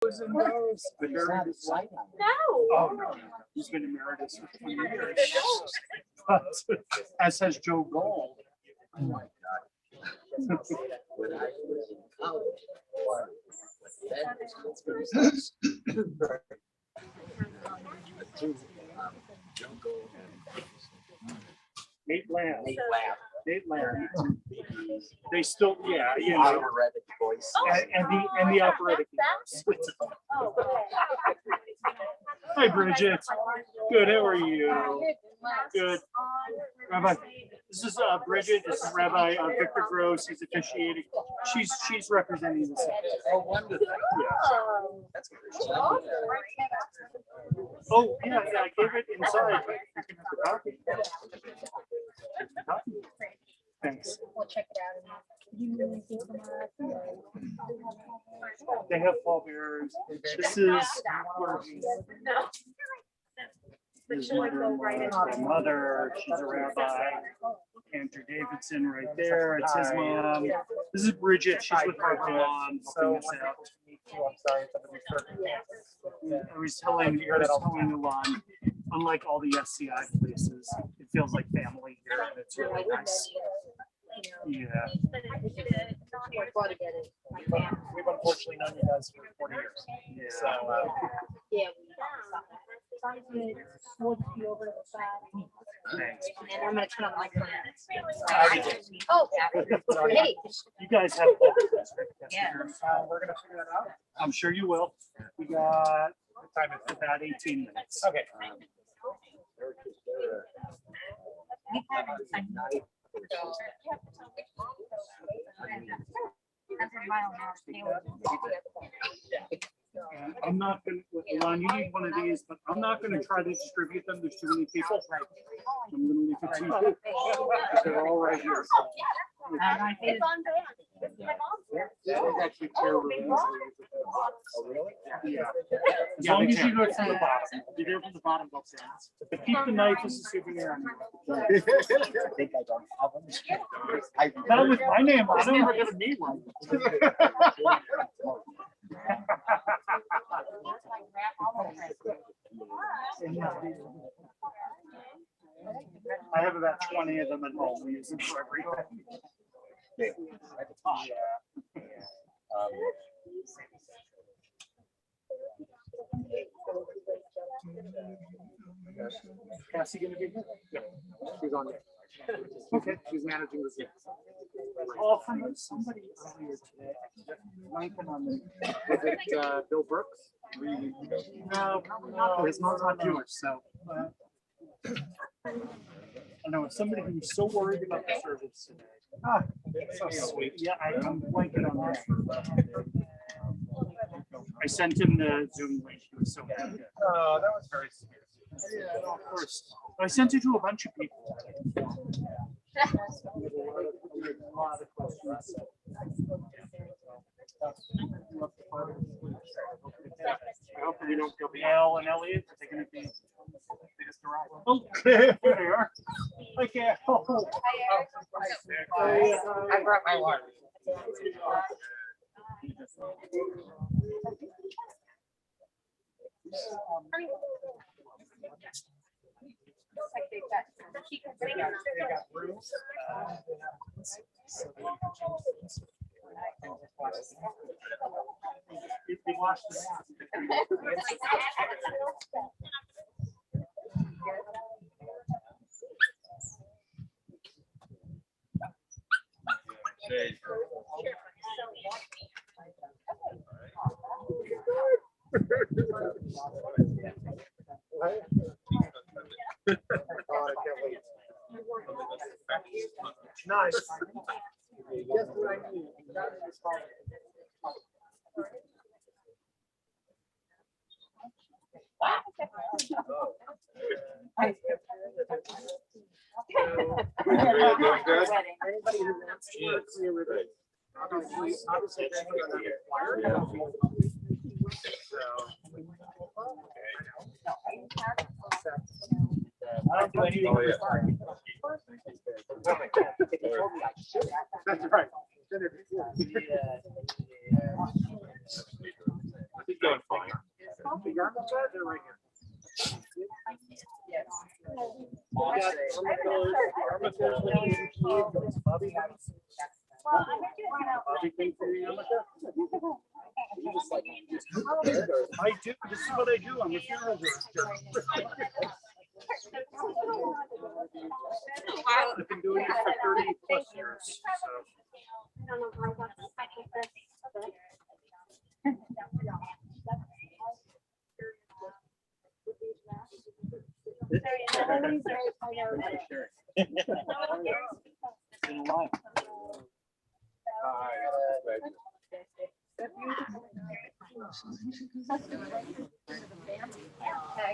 Emeritus. No. Oh, no. He's been emeritus for 20 years. But, as has Joe Gold. Oh my God. When I was in college, Nate Lamb. Nate Lamb. They still, yeah, you know. Operatic voice. And the operatic voice. Hi, Bridget. Good, how are you? Good. Rabbi, this is Bridget. This is Rabbi Victor Gross. He's officiating. She's representing the center. Oh, wonderful. Yeah. That's good. Oh, yeah, I gave it inside. You can have the copy. Thanks. We'll check it out. They have pallbearers. This is his mother-in-law, my mother. She's a rabbi. Andrew Davidson right there. It's his mom. This is Bridget. She's with her mom. Helping us out. I was telling Alon, unlike all the SCI places, it feels like family here, and it's really nice. Yeah. We've unfortunately known you guys for 40 years. Yeah. So, Yeah. We'll be over to the side. Thanks. And I'm gonna turn on my phone. I already did. Oh, hey. You guys have focus. Yeah. We're going to figure that out. I'm sure you will. We got Time is about 18 minutes. okay. I'm not going to, Alon, you need one of these, but I'm not going to try to distribute them. There's too many people. I'm going to leave it to you. They're all right here. It's on band. My mom's It's actually terrible. Oh, really? Yeah. As long as you go from the bottom. Be there from the bottom, both ends. But keep the knife as a souvenir. I think I don't have them. Not with my name on it, we're going to need one. I have about 20 of them at home. We use them for everything. Yeah. Cassie gonna be here? Yeah. She's on there. Okay. She's managing the Zoom. Call from somebody earlier today. Blanking on the. Was it Bill Brooks? No, probably not. His mom's not Jewish, so. I know somebody who was so worried about the service today. Ah, so sweet. Yeah, I'm blanking on that. I sent him the Zoom link. He was so happy. Oh, that was very sweet. Yeah, no, of course. I sent it to a bunch of people. A lot of questions. I hope we don't go beyond. Al and Elliot, are they going to be? They just arrived. Oh, there they are. I can't. Oh. I brought my water. They washed the Nice. Just what I need. Anybody who wants to work for your living, obviously, I don't do anything for fun. That's right. Keep going. yarmulke? They're right here. We got some of those yarmulkes that you need. Those Bobby hats. Bobby thing for your yarmulke? I do. This is what I do. I'm a funeral director. I've been doing it for 30 plus years.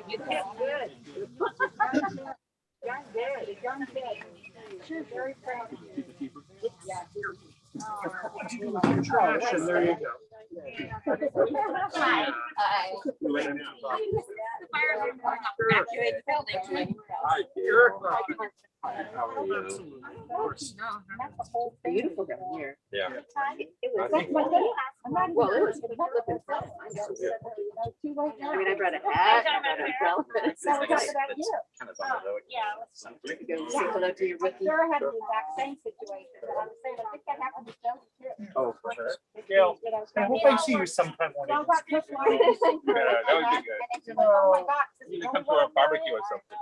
You did good. Young good. Sure, very proud of you. Trash, and there you go. Hi. Absolutely. Of course. Beautiful down here. Yeah. It was well, it was flipping fun. I mean, I brought a hat, I brought a umbrella. Kind of bummed out. You go say hello to your rookie. Sarah had the exact same situation, but I was saying, I think that happened to Joe too. Oh, for sure. Gail, I hope I see you sometime one Joe of got these. this one. Yeah, that would be good. And it's like, oh my God. You need to come to a barbecue or something.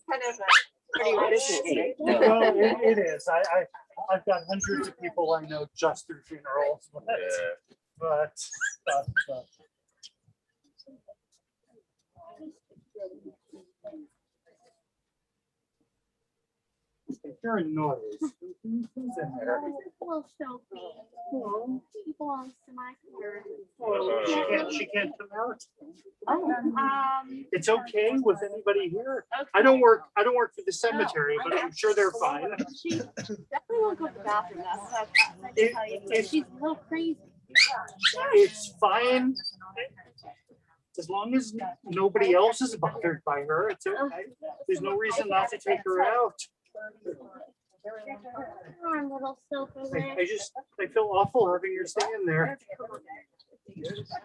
Kind of pretty risky. Well, it is. I've got hundreds of people I know just through funerals, but you're a noise. Who's in there? Well, Sophie, he belongs to my She can't come out. community. It's okay with anybody here. I don't work for the cemetery, but I'm sure they're fine. She definitely won't go to the bathroom. That's what I It- tell you. it- She's a little crazy. It's fine. As long as nobody else is bothered by her, it's okay. There's no reason not to take her out. Poor little Sophie. I feel awful having her stand there.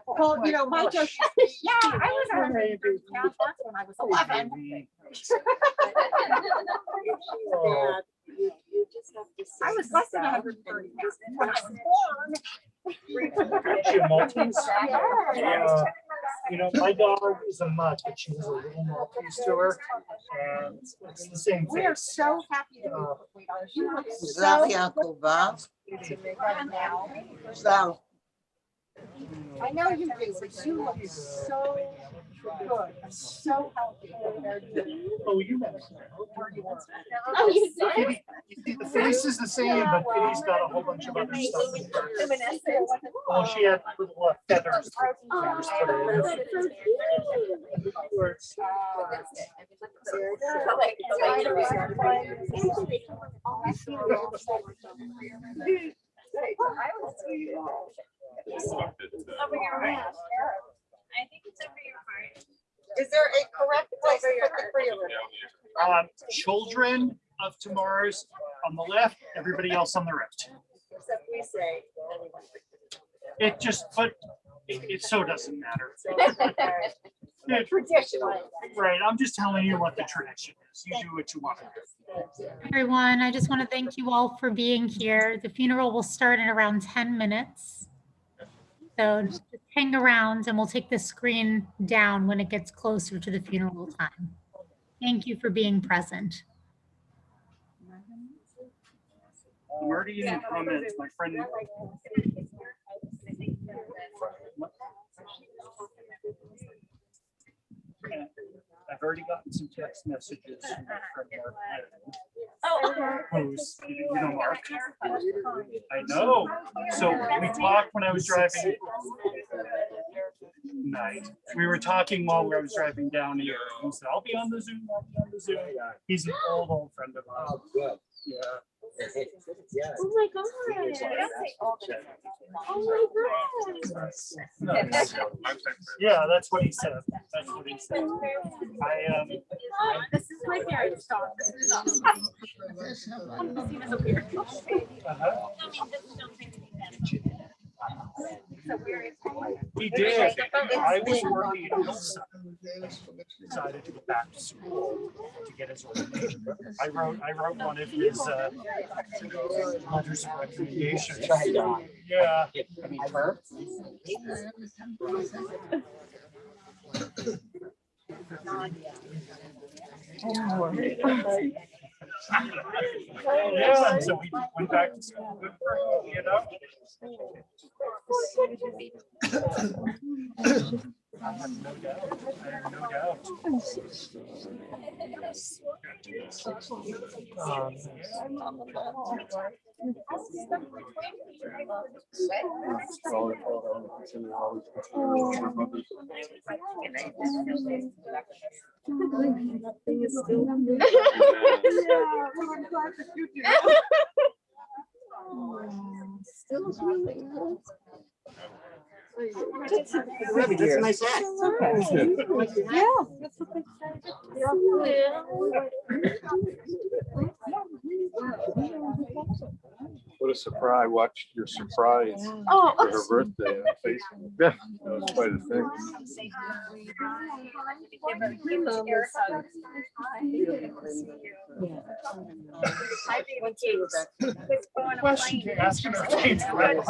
Well, you know, my joke, yeah, I was on a couch once when I was 11. Oh, You just have to. I was less than 130 pounds when I was born. She a Maltese? Yeah. You know, my dog is a mutt, but she has a little Maltese to her, and it's the same We are face. so happy to be. You look Здравия, so Uncle Bob. right now. Здравия. I know you do, but you look so good, so healthy. Oh, you met her. Oh, you did? Kitty, you see, the face is the same, but Kitty's got a whole bunch of other stuff in her. Oh, she had little feathers. Oh, put in. that's so cute. I think it's over your heart. Is there a correct place to put the trailer? Children of Tamar's on the left, everybody else on the right. Except we say. It just, but it so doesn't matter. Yeah, Traditional. right, I'm just telling you what the tradition is. You do what you want to do. Everyone, I just want to thank you all for being here. The funeral will start in around 10 minutes. So just hang around and we'll take the screen down when it gets closer to the funeral time. Thank you for being present. I'm already in the comments, my friend. I've already gotten some text messages from my friend Mark. Who's, you know, Mark. I know. So we talked when I was driving. Night. We were talking while I was driving down here. He said, I'll be on the Zoom. He's an old friend of mine. Good. Yeah. Yeah. Oh my God. Oh my God. Yeah, that's what he said. That's what he said. This is my parents' dog. This is us. I'm just even a weird. He did. I was working in Hillside. Decided to go back to school to get his ordination. I wrote one of his letters of recommendation. Yeah. Yeah, so we went back to school. Good for him, you know? I have no doubt. I have no doubt. That's a nice hat. Yeah, that's what they What a surprise. I watched your surprise Oh. for her birthday on Facebook. That was quite a thing. Question to ask him if he's right. It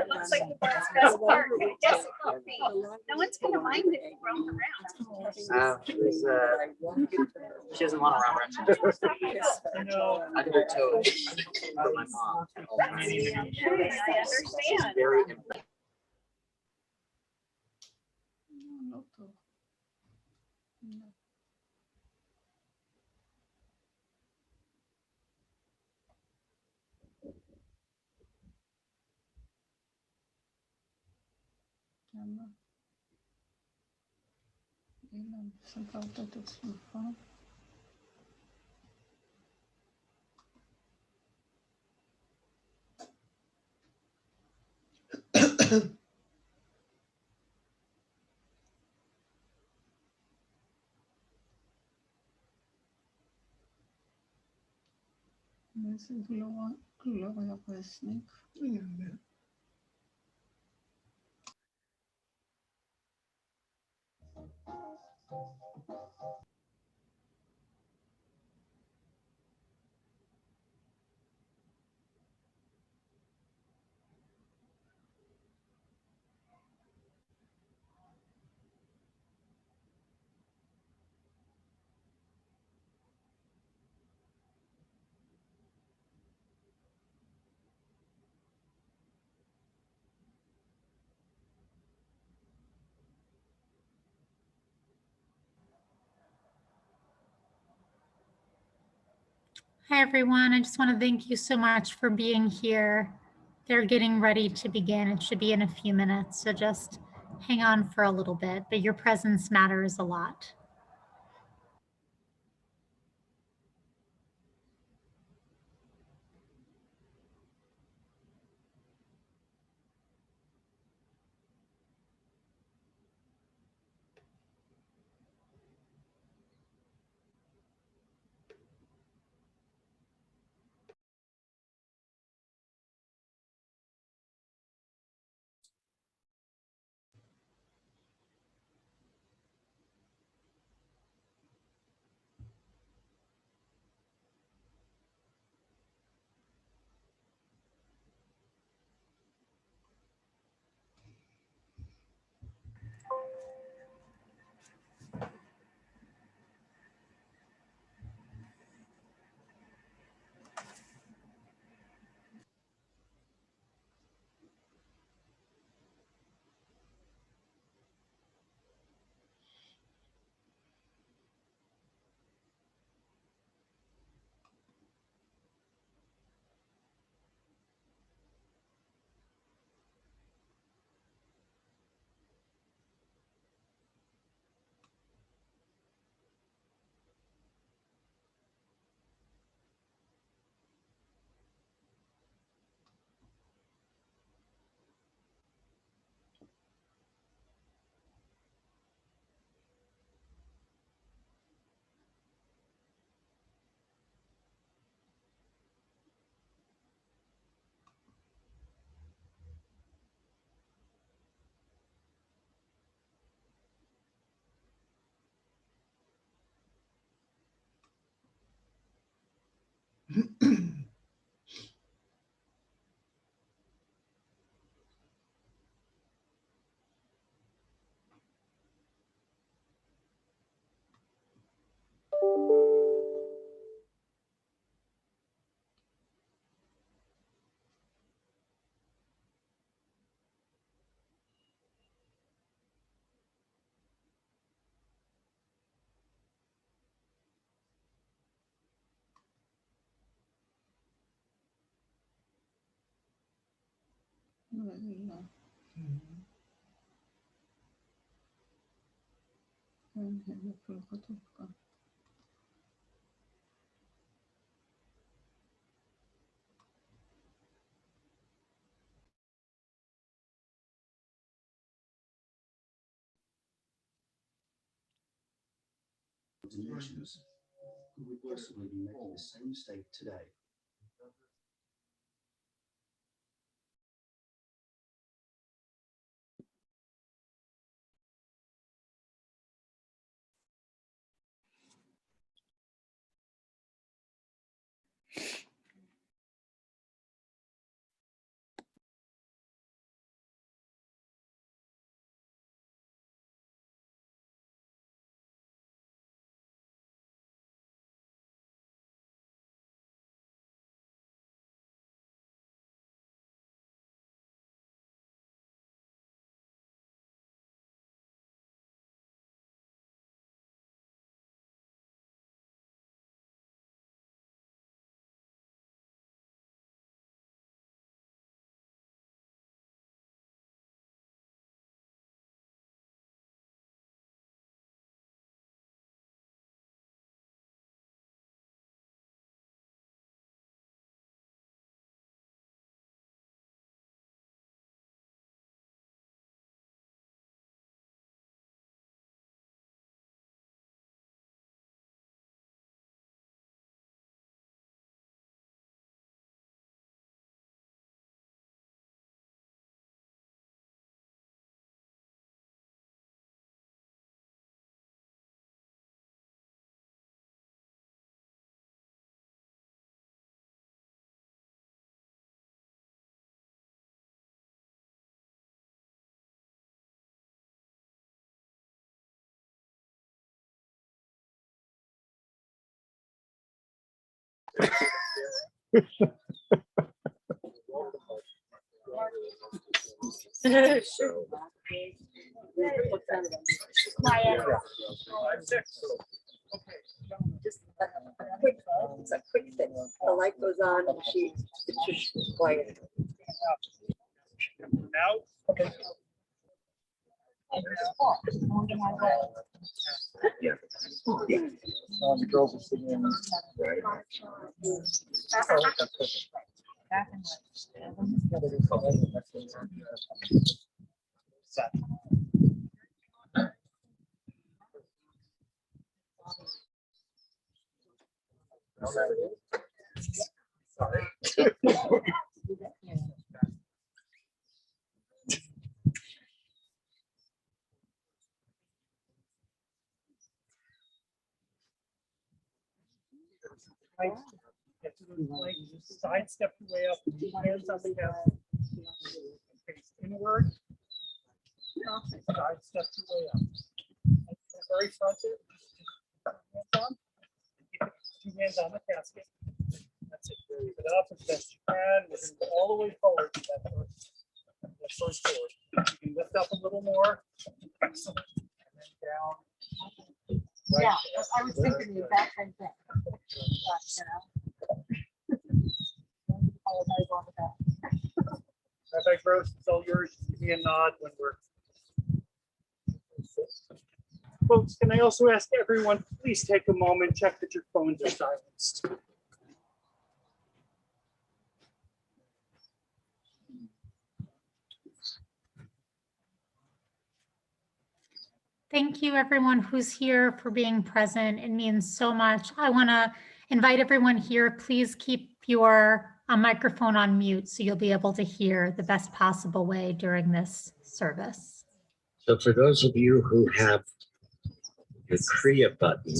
looks like the world's best part. Yes, it could be. No one's gonna mind it roam around. She doesn't want to run around. I know. Undertow for my mom. I understand. Very Hi, everyone. I just want to thank you so much for being here. They're getting ready to begin. It should be in a few minutes, so just hang on for a little bit, but your presence matters a lot. Dimensions. Could we possibly be making the same mistake today? Just a quick, it's a quick thing. The light goes on and it's just quiet. Now. Okay. Yeah. The girls are singing. Get to the leg, sidestep your way up, hands on the desk. Face inward. Sidestep your way up. Very fronted. Hands on. Keep 2 hands on the casket. That's it. Lift it up as best you can. We're going to go all the way forward to that first forward. You can lift up a little more. Excellent. And then down. Right Yeah, there. I was thinking the exact same thing. Rabbi Gross, it's all yours. Give me a nod when we're. Folks, can I also ask everyone, please take a moment, check that your phones are silenced. Thank you, everyone who's here, for being present. It means so much. I want to invite everyone here, please keep your microphone on mute so you'll be able to hear the best possible way during this service. So for those of you who have the Kriya button,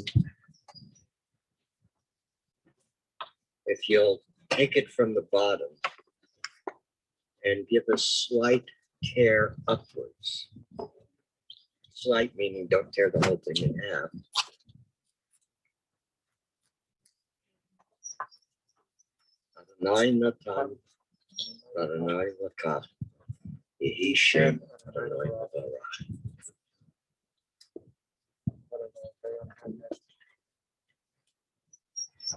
If you'll take it from the bottom and give a slight tear upwards. Slight meaning don't tear the whole thing in half. Adonai Natan, Adonai Lakach, Yehi Shem, Adonai Bavarach.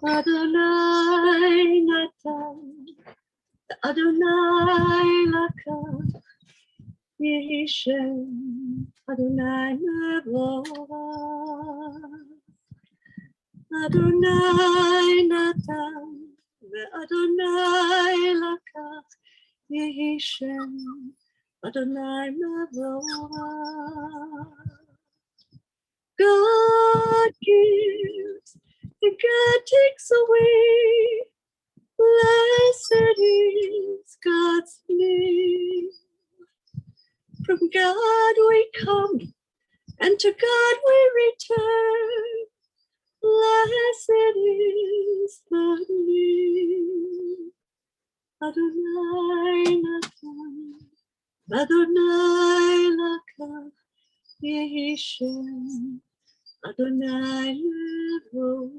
Adonai Natan, Adonai Lakach, Yehi Shem, Adonai Bavarach. Adonai Natan, Adonai Lakach, Yehi Shem, Adonai Bavarach. God gives and God takes away. Blessed is God's name. From God we come, and to God we return. Blessed is the name. Adonai Natan, Adonai Lakach, Yehi Shem, Adonai Bavarach.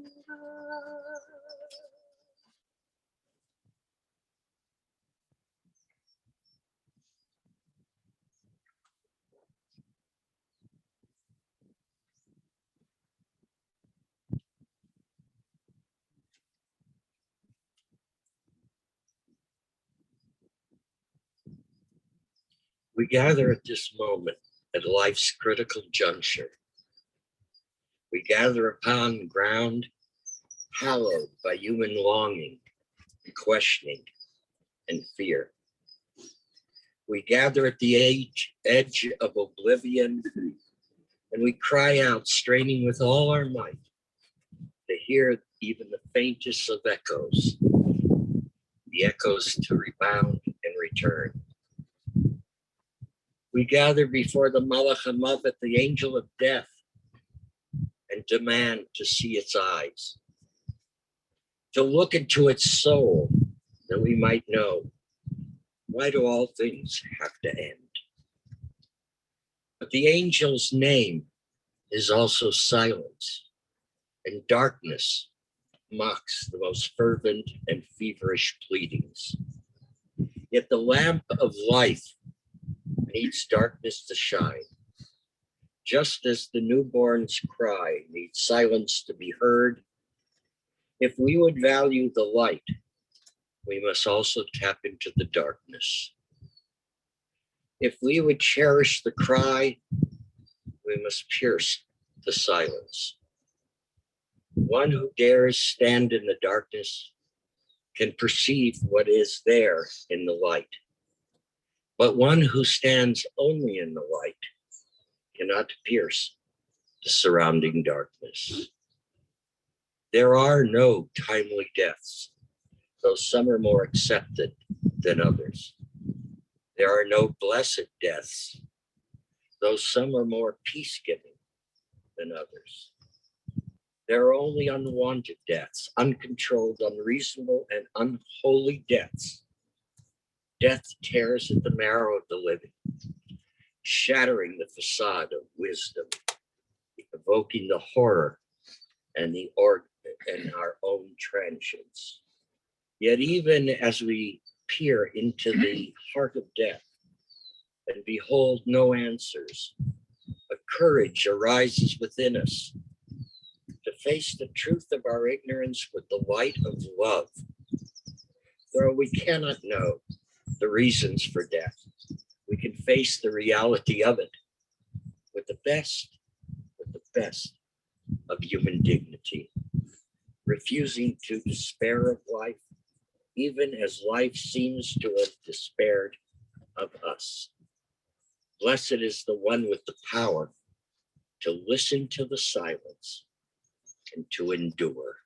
We gather at this moment at life's critical juncture. We gather upon ground hallowed by human longing, questioning, and fear. We gather at the edge of oblivion, and we cry out, straining with all our might to hear even the faintest of echoes, the echoes to rebound and return. We gather before the Malach HaMavet, the angel of death, and demand to see its eyes, to look into its soul, that we might know, why do all things have to end? But the angel's name is also silence, and darkness mocks the most fervent and feverish pleadings. Yet the lamp of life needs darkness to shine, just as the newborn's cry needs silence to be heard. If we would value the light, we must also tap into the darkness. If we would cherish the cry, we must pierce the silence. One who dares stand in the darkness can perceive what is there in the light. But one who stands only in the light cannot pierce the surrounding darkness. There are no timely deaths, though some are more accepted than others. There are no blessed deaths, though some are more peace-giving than others. There are only unwanted deaths, uncontrolled, unreasonable, and unholy deaths. Death tears at the marrow of the living, shattering the facade of wisdom, evoking the horror and our own transience. Yet even as we peer into the heart of death and behold no answers, a courage arises within us to face the truth of our ignorance with the light of love. Though we cannot know the reasons for death, we can face the reality of it with the best of human dignity, refusing to despair of life, even as life seems to have despaired of us. Blessed is the one with the power to listen to the silence and to endure.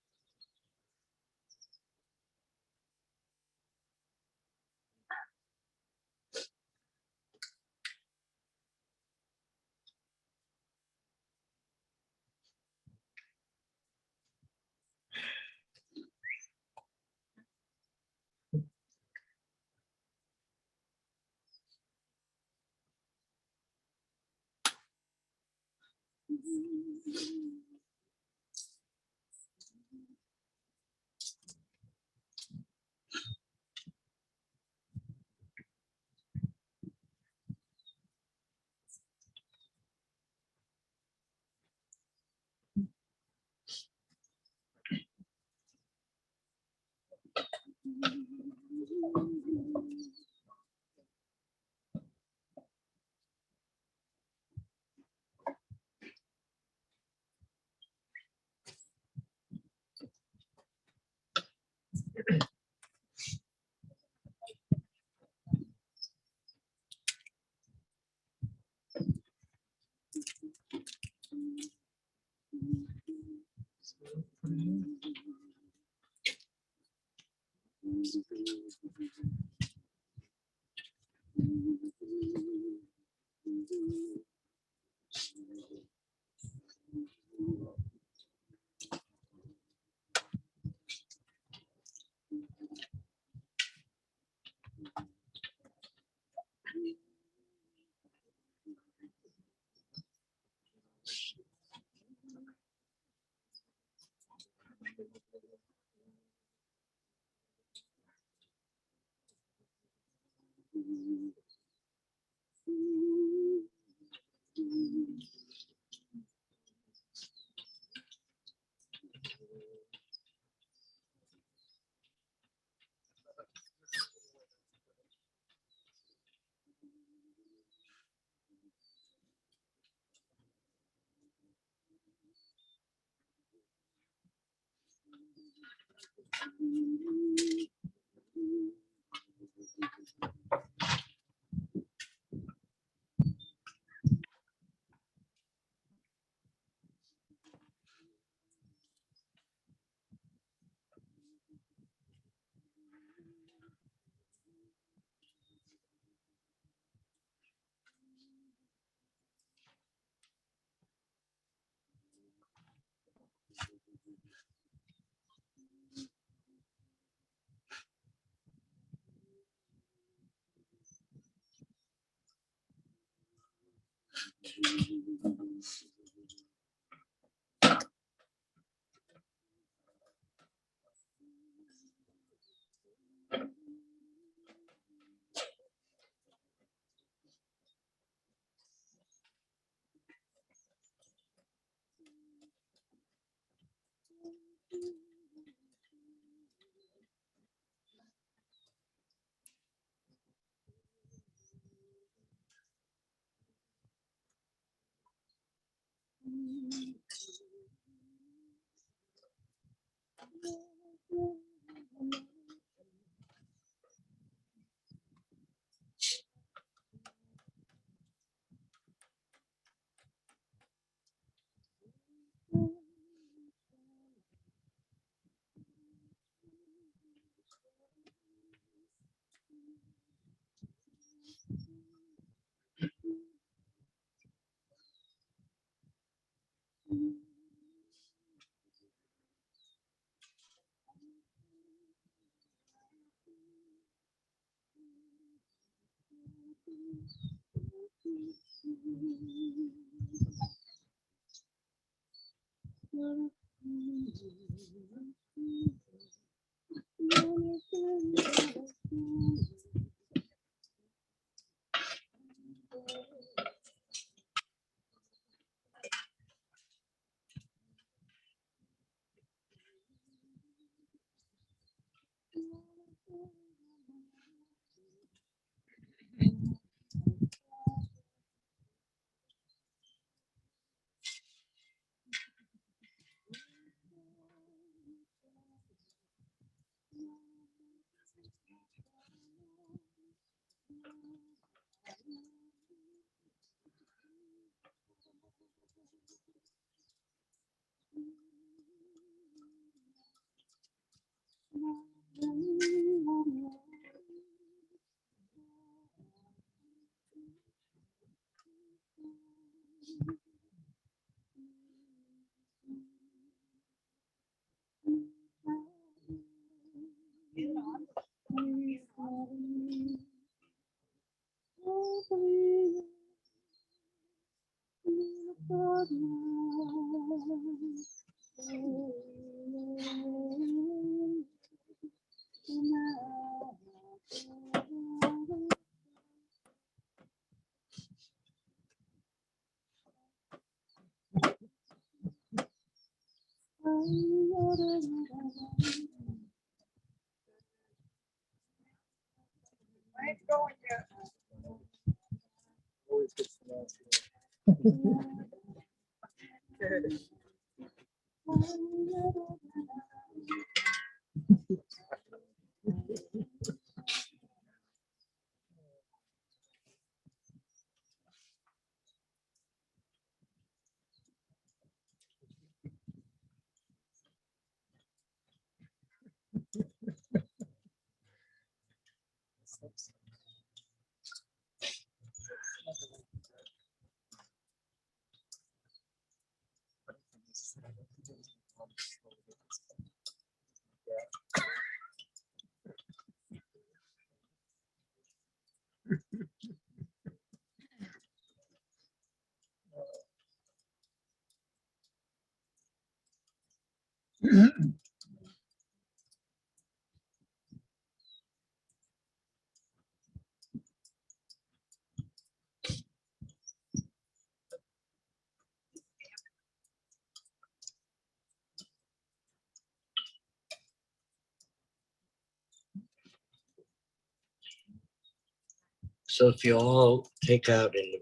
So if you all take out in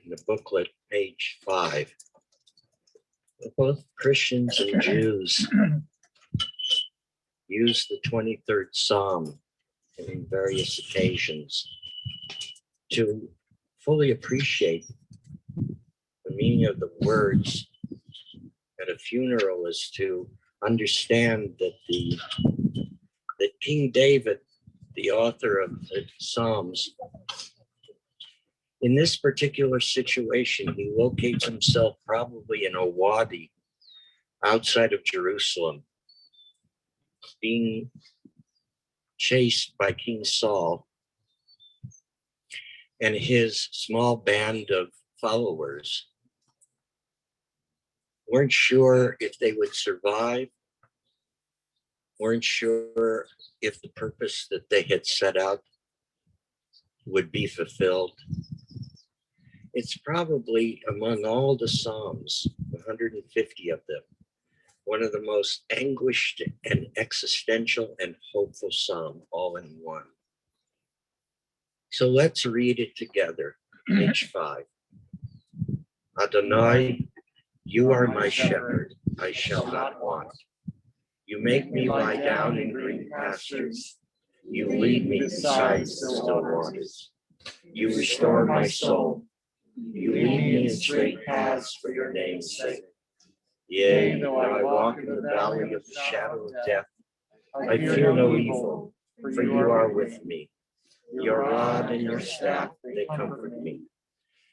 the booklet, page 5, both Christians and Jews use the 23rd Psalm in various occasions to fully appreciate the meaning of the words at a funeral is to understand that that King David, the author of the Psalms, in this particular situation, he locates himself probably in a wadi outside of Jerusalem, being chased by King Saul and his small band of followers. Weren't sure if they would survive, weren't sure if the purpose that they had set out would be fulfilled. It's probably among all the Psalms, 150 of them, one of the most anguished and existential and hopeful Psalm all in one. So let's read it together, page 5. Adonai, you are my shepherd, I shall not want. You make me lie down in green pastures. You lead me beside still waters. You restore my soul. You lead me in straight paths for your name's sake. Yea, though I walk in the valley of the shadow of death, I fear no evil, for you are with me. Your rod and your staff, they comfort me.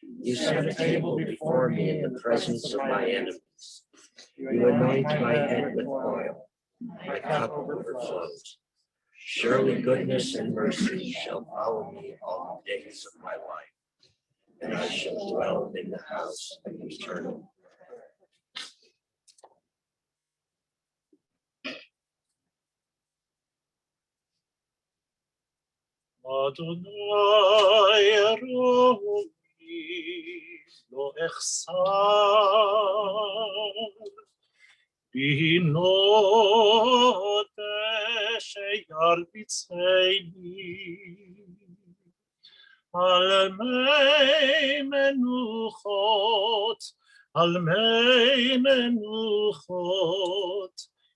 You set a table before me in the presence of my enemies. You anoint my head with oil. My cup overflows. Surely goodness and mercy shall follow me all the days of my life, and I shall dwell in the house of the eternal. Adonai Erohi lo echsar Binot sheyarbitzeni Al mei menuchot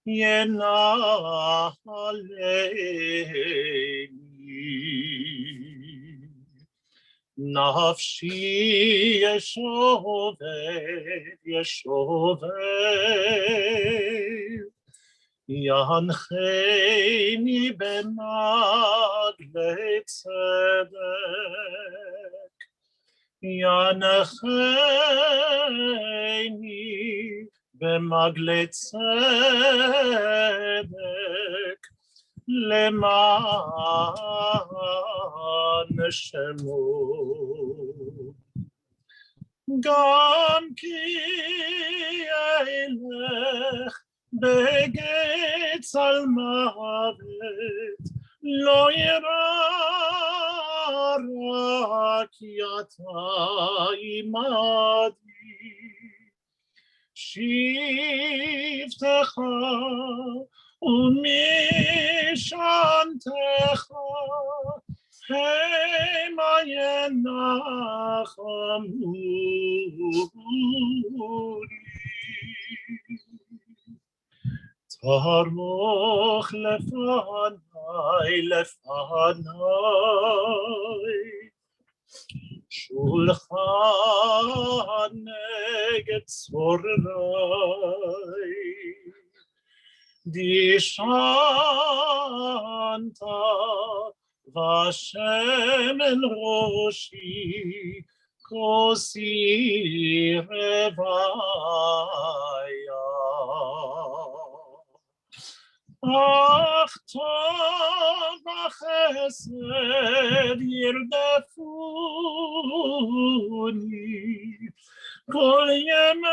ינעלני נפשי ישובת ינחני במגלי צדק ינחני במגלי צדק למען שמו. גם כי אלך בגיא צל מוות לא ירא רק אתה עמדי שבטך ומשענתך ארוך לפניי, לפניי, שולחן נגד צורריי, דישנת ושמן ראשי, כוסי רוויה. אך טוב וחסד ירדפוני כל ימי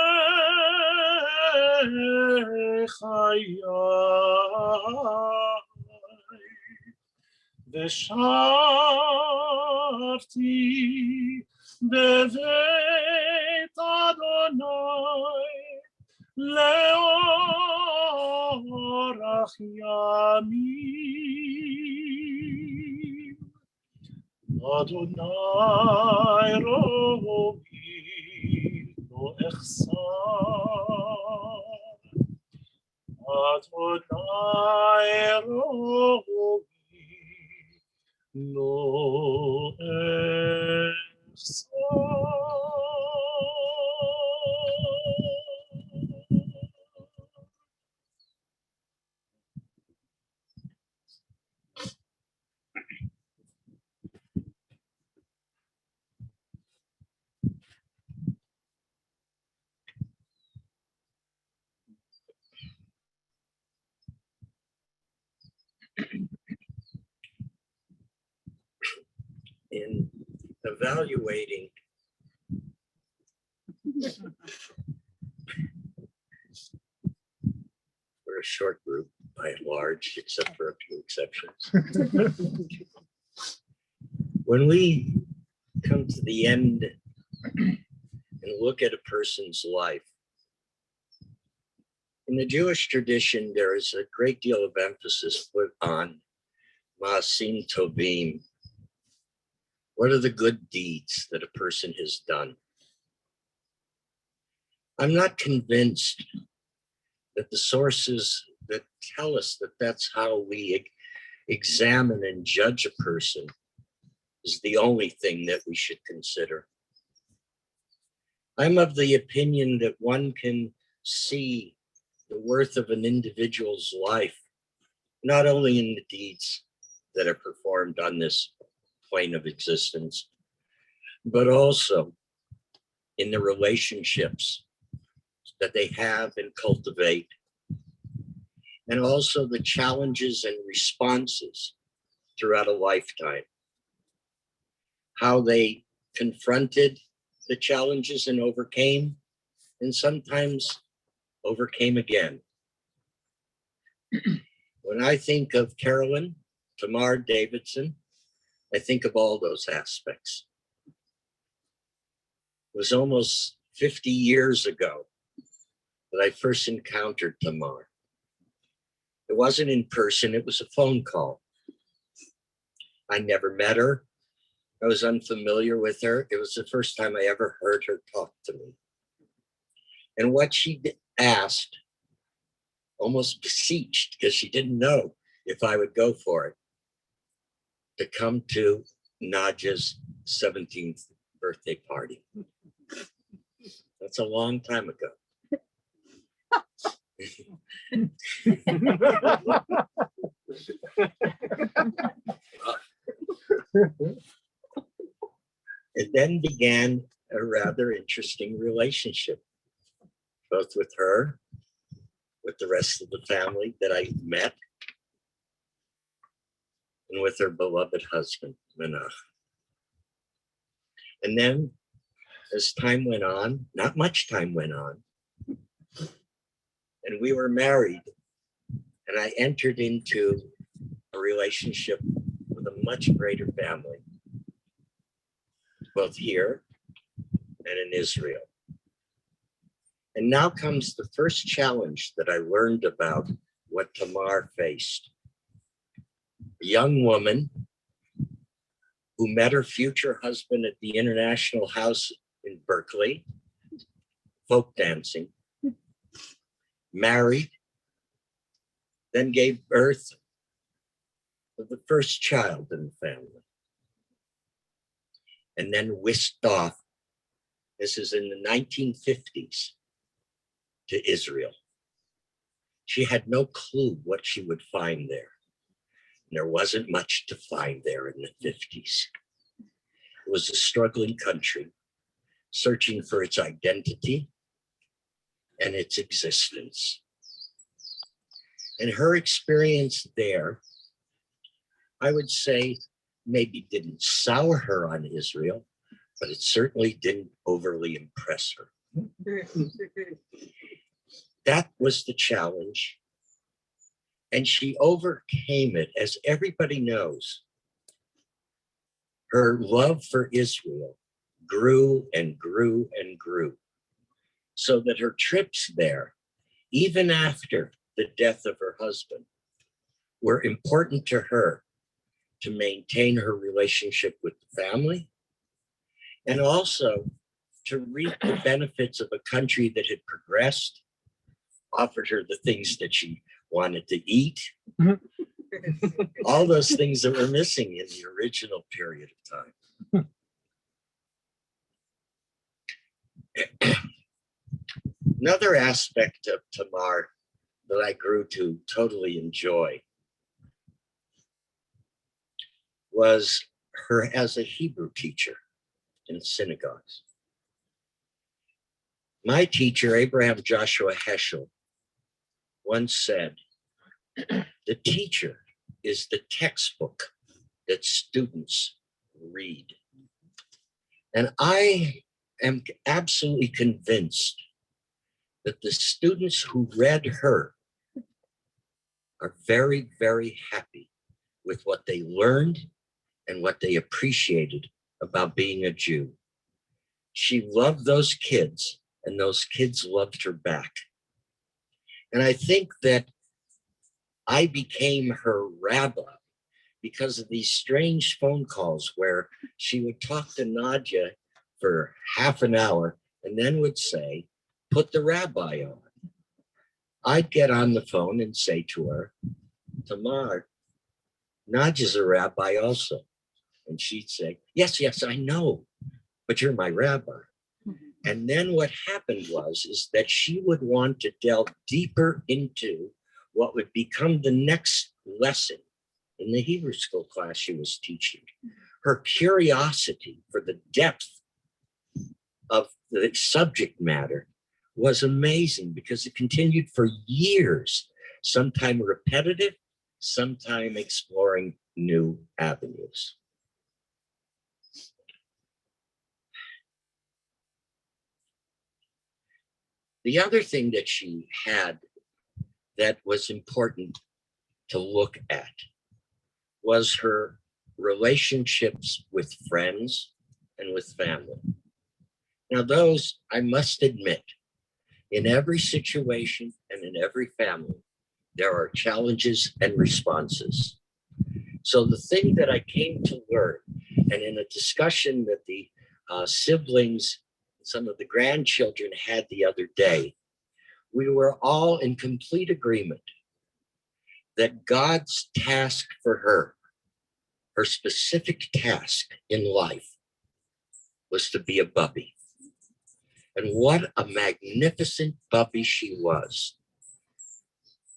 חיי, ושבתי בבית אדוני לאורך ימים. אדוני רואי לא אחסר, אדוני רואי לא In evaluating we're a short group by and large, except for a few exceptions. When we come to the end and look at a person's life, in the Jewish tradition, there is a great deal of emphasis put on Ma'asim Tovim. What are the good deeds that a person has done? I'm not convinced that the sources that tell us that that's how we examine and judge a person is the only thing that we should consider. I'm of the opinion that one can see the worth of an individual's life, not only in the deeds that are performed on this plane of existence, but also in the relationships that they have and cultivate, and also the challenges and responses throughout a lifetime, how they confronted the challenges and overcame, and sometimes overcame again. When I think of Carolyn, Tamar, Davidson, I think of all those aspects. It was almost 50 years ago that I first encountered Tamar. It wasn't in person, it was a phone call. I never met her. I was unfamiliar with her. It was the first time I ever heard her talk to me. And what she asked, almost beseeched, because she didn't know if I would go for it, to come to Nadja's 17th birthday party. That's a long time ago. It then began a rather interesting relationship, both with her, with the rest of the family that I met, and with her beloved husband, Menach. And then as time went on, not much time went on, and we were married, and I entered into a relationship with a much greater family, both here and in Israel. And now comes the first challenge that I learned about what Tamar faced. A young woman who met her future husband at the International House in Berkeley, folk dancing, married, then gave birth to the first child in the family, and then whisked off. This is in the 1950s to Israel. She had no clue what she would find there. There wasn't much to find there in the 50s. It was a struggling country, searching for its identity and its existence. And her experience there, I would say, maybe didn't sour her on Israel, but it certainly didn't overly impress her. That was the challenge. And she overcame it. As everybody knows, her love for Israel grew and grew and grew, so that her trips there, even after the death of her husband, were important to her to maintain her relationship with the family, and also to reap the benefits of a country that had progressed, offered her the things that she wanted to eat, all those things that were missing in the original period of time. Another aspect of Tamar that I grew to totally enjoy was her as a Hebrew teacher in synagogues. My teacher, Abraham Joshua Heschel, once said, "The teacher is the textbook that students read." And I am absolutely convinced that the students who read her are very, very happy with what they learned and what they appreciated about being a Jew. She loved those kids, and those kids loved her back. And I think that I became her rabbi because of these strange phone calls where she would talk to Nadia for half an hour and then would say, "Put the rabbi on." I'd get on the phone and say to her, "Tamar, Nadia's a rabbi also." And she'd say, yes, I know, but you're my rabbi. And then what happened is that she would want to delve deeper into what would become the next lesson in the Hebrew school class she was teaching. Her curiosity for the depth of the subject matter was amazing because it continued for years, sometime repetitive, sometime exploring new avenues. The other thing that she had that was important to look at was her relationships with friends and with family. Now, those, I must admit, in every situation and in every family, there are challenges and responses. So the thing that I came to learn, and in a discussion that the siblings, some of the grandchildren had the other day, we were all in complete agreement that God's task for her, her specific task in life, was to be a bubby. And what a magnificent bubby she was.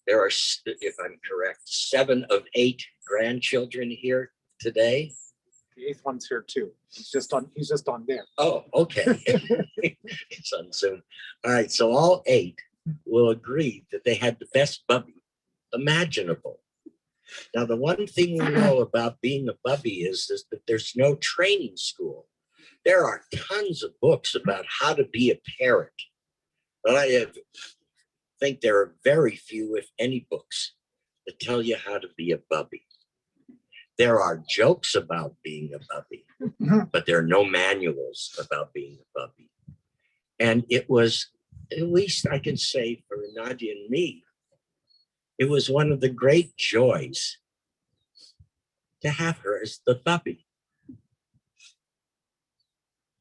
There are, if I'm correct, 7 of 8 grandchildren here today. The 8th one's here too. He's just on there. Oh, okay. It's on Zoom. All right, so all 8 will agree that they had the best bubby imaginable. Now, the one thing we know about being a bubby is that there's no training school. There are tons of books about how to be a parent, but I think there are very few, if any, books that tell you how to be a bubby. There are jokes about being a bubby, but there are no manuals about being a bubby. And it was, at least I can say for Nadia and me, it was one of the great joys to have her as the bubby.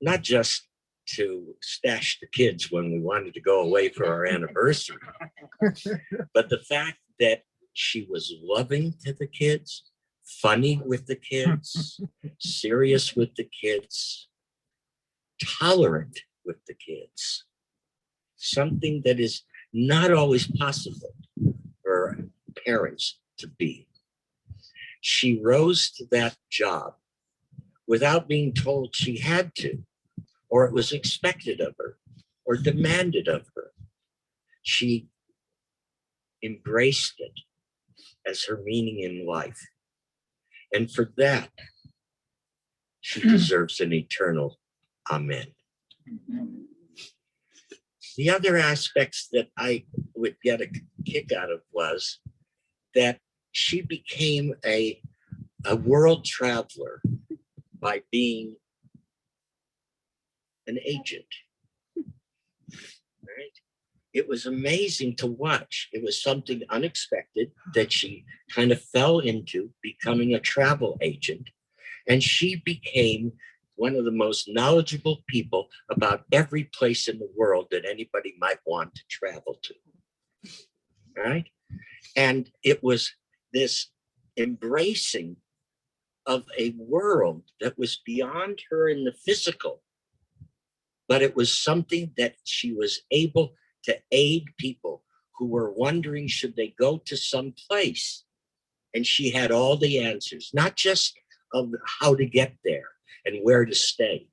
Not just to stash the kids when we wanted to go away for our anniversary, but the fact that She was loving to the kids, funny with the kids, serious with the kids, tolerant with the kids. Something that is not always possible for parents to be. She rose to that job without being told she had to, or it was expected of her, or demanded of her. She embraced it as her meaning in life. And for that, she deserves an eternal amen. The other aspects that I would get a kick out of was that she became a world traveler by being an agent. Right? It was amazing to watch. It was something unexpected that she kind of fell into, becoming a travel agent. And she became one of the most knowledgeable people about every place in the world that anybody might want to travel to. Right? And it was this embracing of a world that was beyond her in the physical, but it was something that she was able to aid people who were wondering, should they go to some place? And she had all the answers, not just of how to get there and where to stay,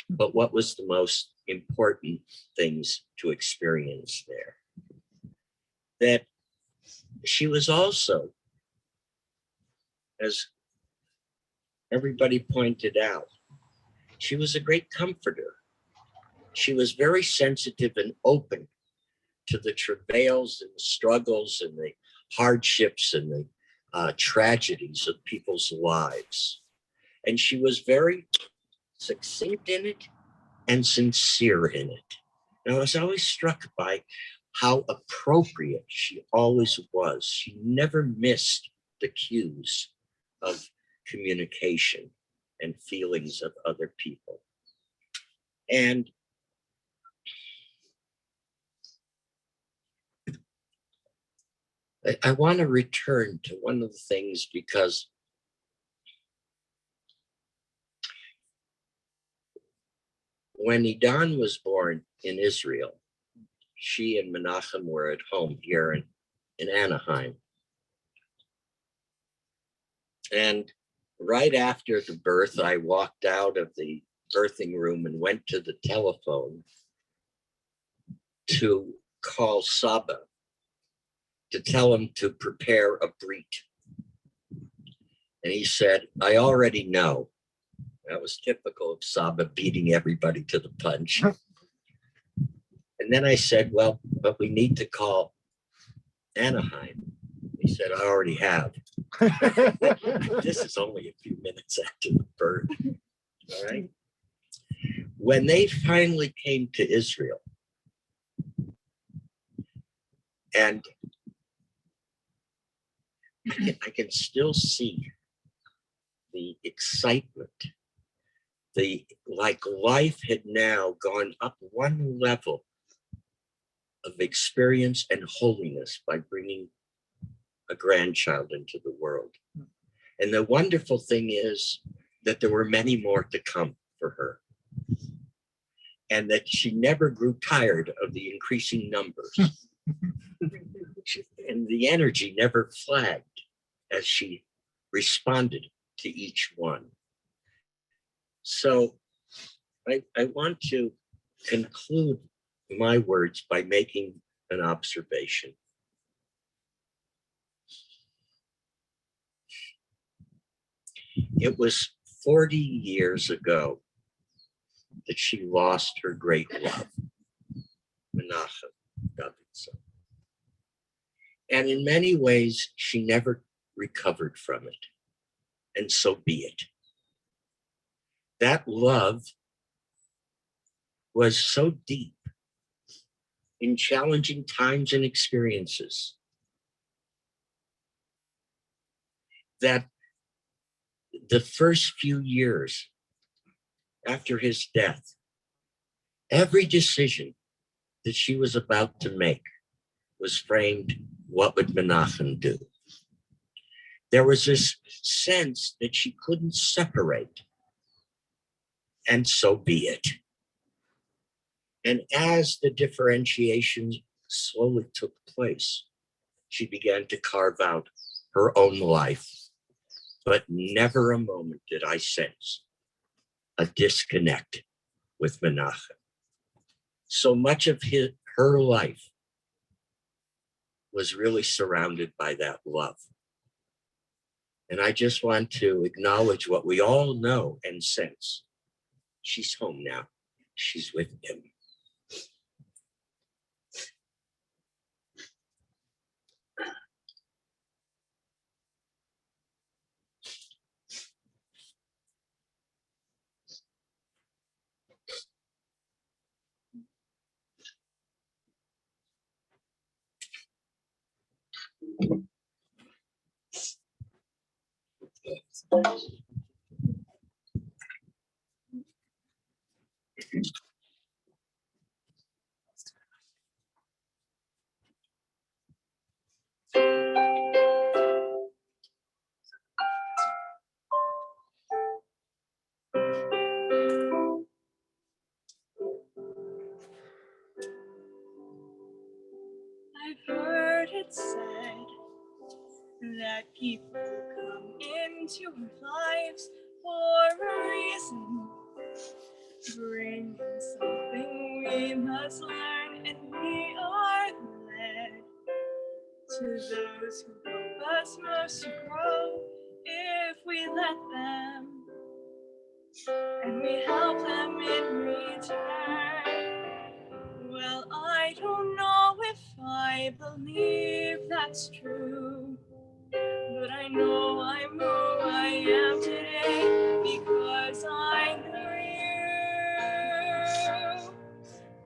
but what was the most important things to experience there. That she was also, as everybody pointed out, she was a great comforter. She was very sensitive and open to the travails and the struggles and the hardships and the tragedies of people's lives. And she was very succinct in it and sincere in it. And I was always struck by how appropriate she always was. She never missed the cues of communication and feelings of other people. And I want to return to one of the things, because when Idan was born in Israel, she and Menachem were at home here in Anaheim. And right after the birth, I walked out of the birthing room and went to the telephone to call Saba to tell him to prepare a brit. And he said, I already know. That was typical of Saba, beating everybody to the punch. And then I said, well, but we need to call Anaheim. He said, I already have. This is only a few minutes after the birth. All right. When they finally came to Israel, and I can still see the excitement, like life had now gone up one level of experience and holiness by bringing a grandchild into the world. And the wonderful thing is that there were many more to come for her, and that she never grew tired of the increasing numbers. And the energy never flagged as she responded to each one. So I want to conclude my words by making an observation. It was 40 years ago that she lost her great love, Menachem Davidson. And in many ways, she never recovered from it. And so be it. That love was so deep in challenging times and experiences that the first few years after his death, every decision that she was about to make was framed, what would Menachem do? There was this sense that she couldn't separate. And so be it. And as the differentiation slowly took place, she began to carve out her own life. But never a moment did I sense a disconnect with Menachem. So much of her life was really surrounded by that love. And I just want to acknowledge what we all know and sense. She's home now. She's with him. I've heard it said that people come into our lives for a reason, bringing something we must learn, and we are led to those who help us most to grow if we let them, and we help them in return. Well, I don't know if I believe that's true, but I know I'm who I am today because I knew you.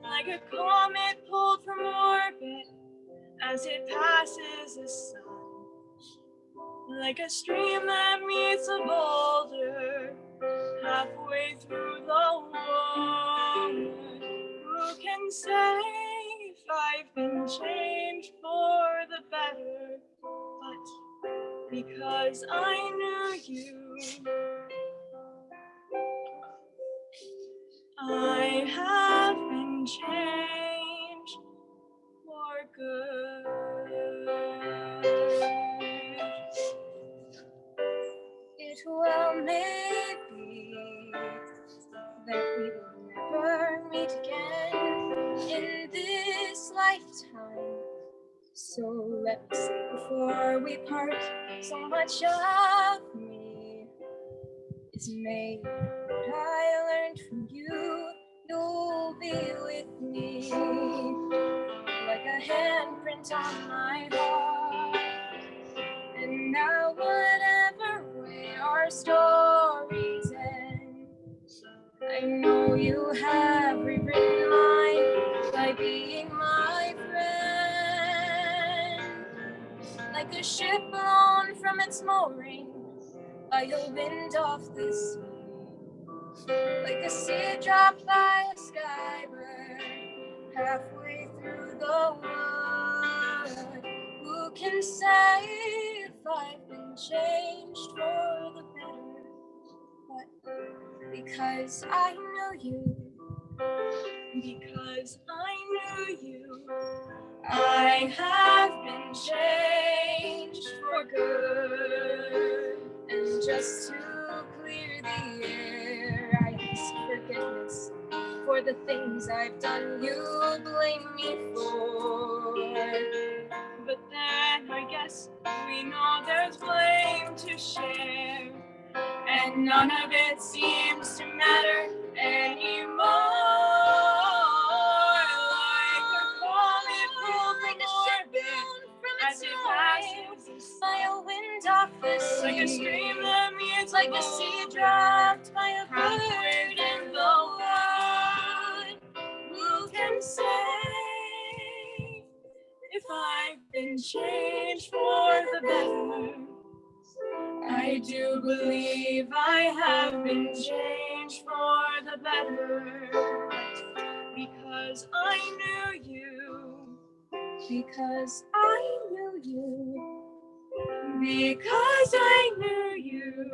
Like a comet pulled from orbit as it passes the sun, like a stream that meets a boulder halfway through the water. Who can say if I've been changed for the better? But because I knew you, I have been changed for good. It well may be that we will never meet again in this lifetime. So let me say before we part, so much of me is made. What I learned from you, you'll be with me, like a handprint on my heart. And now whatever way our stories end, I know you have rewritten mine by being my friend. Like a ship blown from its mooring by a wind off the sea, like a seed dropped by a skybird halfway through the wood. Who can say if I've been changed for the better? But because I know you, because I knew you, I have been changed for good. And just to clear the air, I ask forgiveness for the things I've done you blame me for. But then I guess we know there's blame to share, and none of it seems to matter anymore. Like a comet pulled from orbit as it passes by a wind off the sea, like a stream that meets like a seed dropped by a bird in the wood. Who can say if I've been changed for the better? I do believe I have been changed for the better, because I knew you, because I knew you, Because I knew you,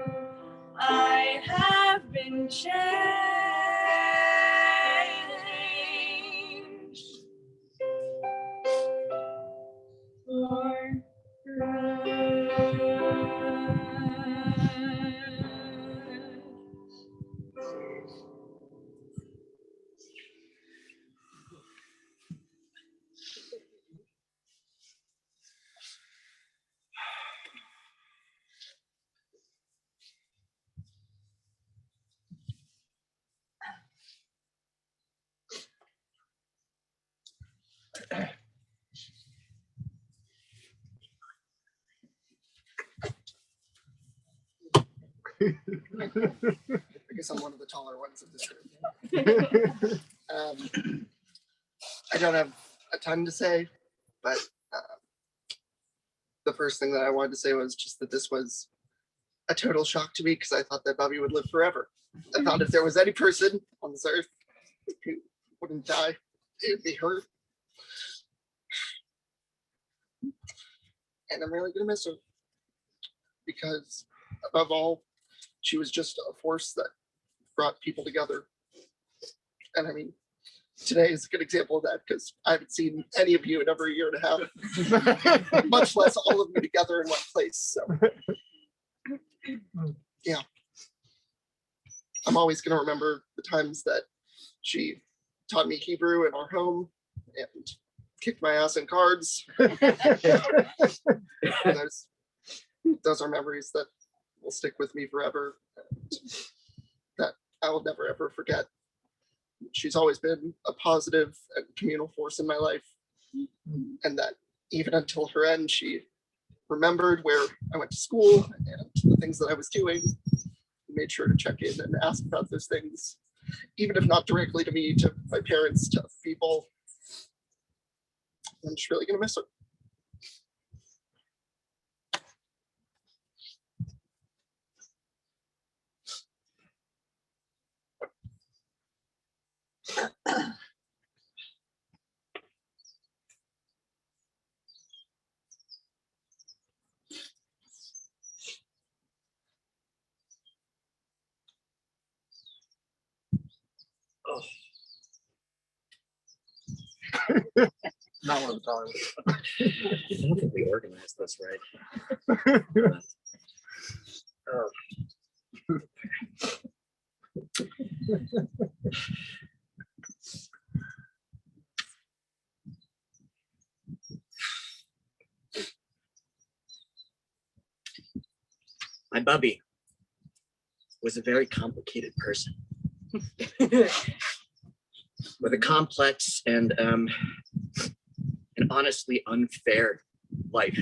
I have been changed. For I guess I'm one of the taller ones of this group. I don't have a ton to say, but the first thing that I wanted to say was just that this was a total shock to me because I thought that Bobby would live forever. I thought if there was any person on this earth who wouldn't die, it would be her. And I'm really gonna miss her because above all, she was just a force that brought people together. And I mean, today is a good example of that because I haven't seen any of you in over a year and a half, much less all of you together in one place. So yeah, I'm always going to remember the times that she taught me Hebrew in our home and kicked my ass in cards. Those are memories that will stick with me forever, and that I will never ever forget. She's always been a positive and communal force in my life, and that even until her end, she remembered where I went to school and the things that I was doing, made sure to check in and ask about those things, even if not directly to me, to my parents, to people. I'm just really gonna miss her. Not one of the taller ones. I don't think we organized this right. My Bubby was a very complicated person with a complex and an honestly unfair life.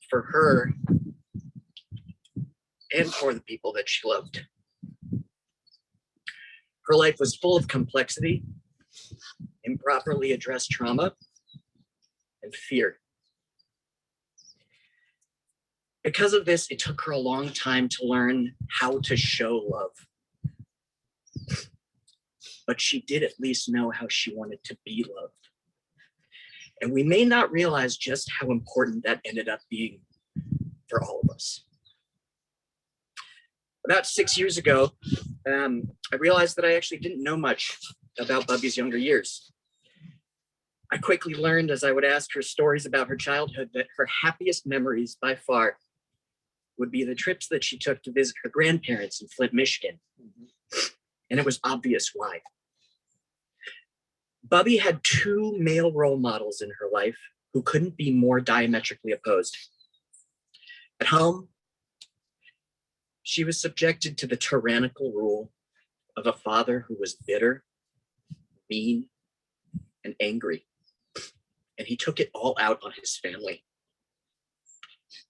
For her and for the people that she loved. Her life was full of complexity, improperly addressed trauma, and fear. Because of this, it took her a long time to learn how to show love. But she did at least know how she wanted to be loved. And we may not realize just how important that ended up being for all of us. About 6 years ago, I realized that I actually didn't know much about Bubby's younger years. I quickly learned as I would ask her stories about her childhood that her happiest memories by far would be the trips that she took to visit her grandparents in Flint, Michigan. And it was obvious why. Bubby had two male role models in her life who couldn't be more diametrically opposed. At home, she was subjected to the tyrannical rule of a father who was bitter, mean, and angry. And he took it all out on his family.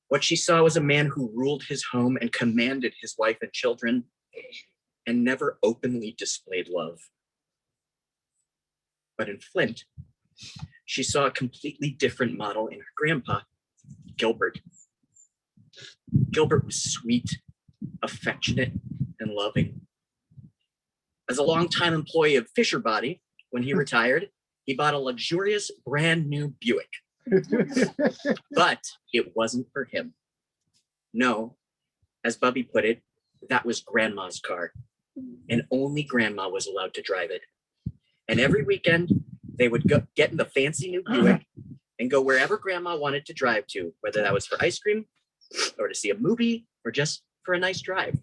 What she saw was a man who ruled his home and commanded his wife and children and never openly displayed love. But in Flint, she saw a completely different model in her grandpa, Gilbert. Gilbert was sweet, affectionate, and loving. As a longtime employee of Fisher Body, when he retired, he bought a luxurious brand new Buick But it wasn't for him. No, as Bubby put it, that was Grandma's car, and only Grandma was allowed to drive it. And every weekend, they would go get in the fancy new Buick and go wherever Grandma wanted to drive to, whether that was for ice cream or to see a movie or just for a nice drive.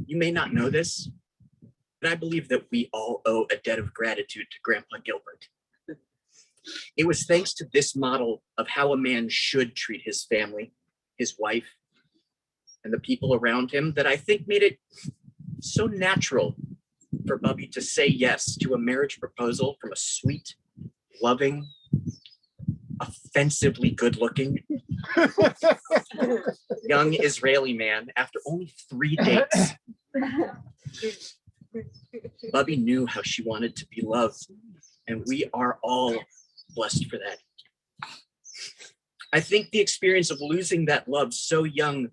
You may not know this, but I believe that we all owe a debt of gratitude to Grandpa Gilbert. It was thanks to this model of how a man should treat his family, his wife, and the people around him that I think made it so natural for Bubby to say yes to a marriage proposal from a sweet, loving, offensively good-looking young Israeli man after only 3 dates. Bubby knew how she wanted to be loved, and we are all blessed for that. I think the experience of losing that love so young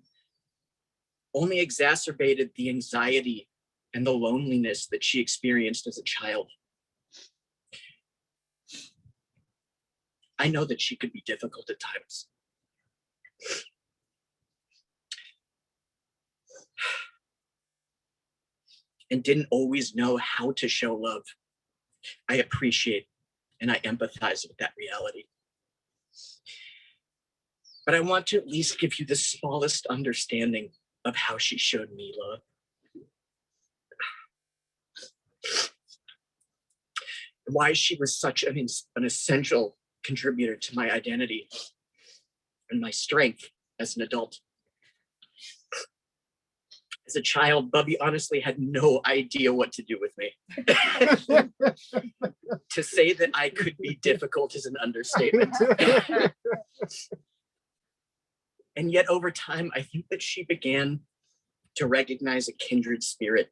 only exacerbated the anxiety and the loneliness that she experienced as a child. I know that she could be difficult at times. And didn't always know how to show love. I appreciate and I empathize with that reality. But I want to at least give you the smallest understanding of how she showed me love. Why she was such an essential contributor to my identity and my strength as an adult. As a child, Bubby honestly had no idea what to do with me. To say that I could be difficult is an understatement. And yet over time, I think that she began to recognize a kindred spirit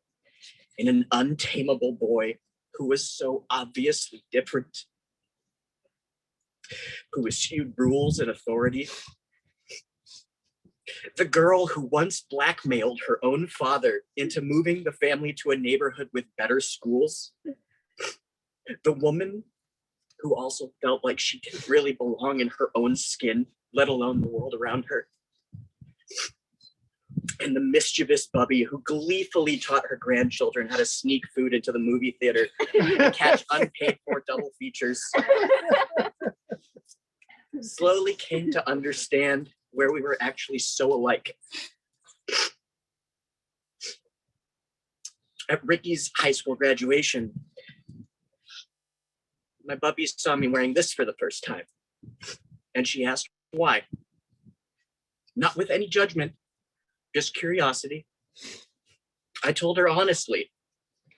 in an untamable boy who was so obviously different, who eschewed rules and authority. The girl who once blackmailed her own father into moving the family to a neighborhood with better schools. The woman who also felt like she didn't really belong in her own skin, let alone the world around her. And the mischievous Bubby who gleefully taught her grandchildren how to sneak food into the movie theater and catch unpaid for double features. Slowly came to understand where we were actually so alike. At Ricky's high school graduation, my Bubby saw me wearing this for the first time. And she asked why. Not with any judgment, just curiosity. I told her honestly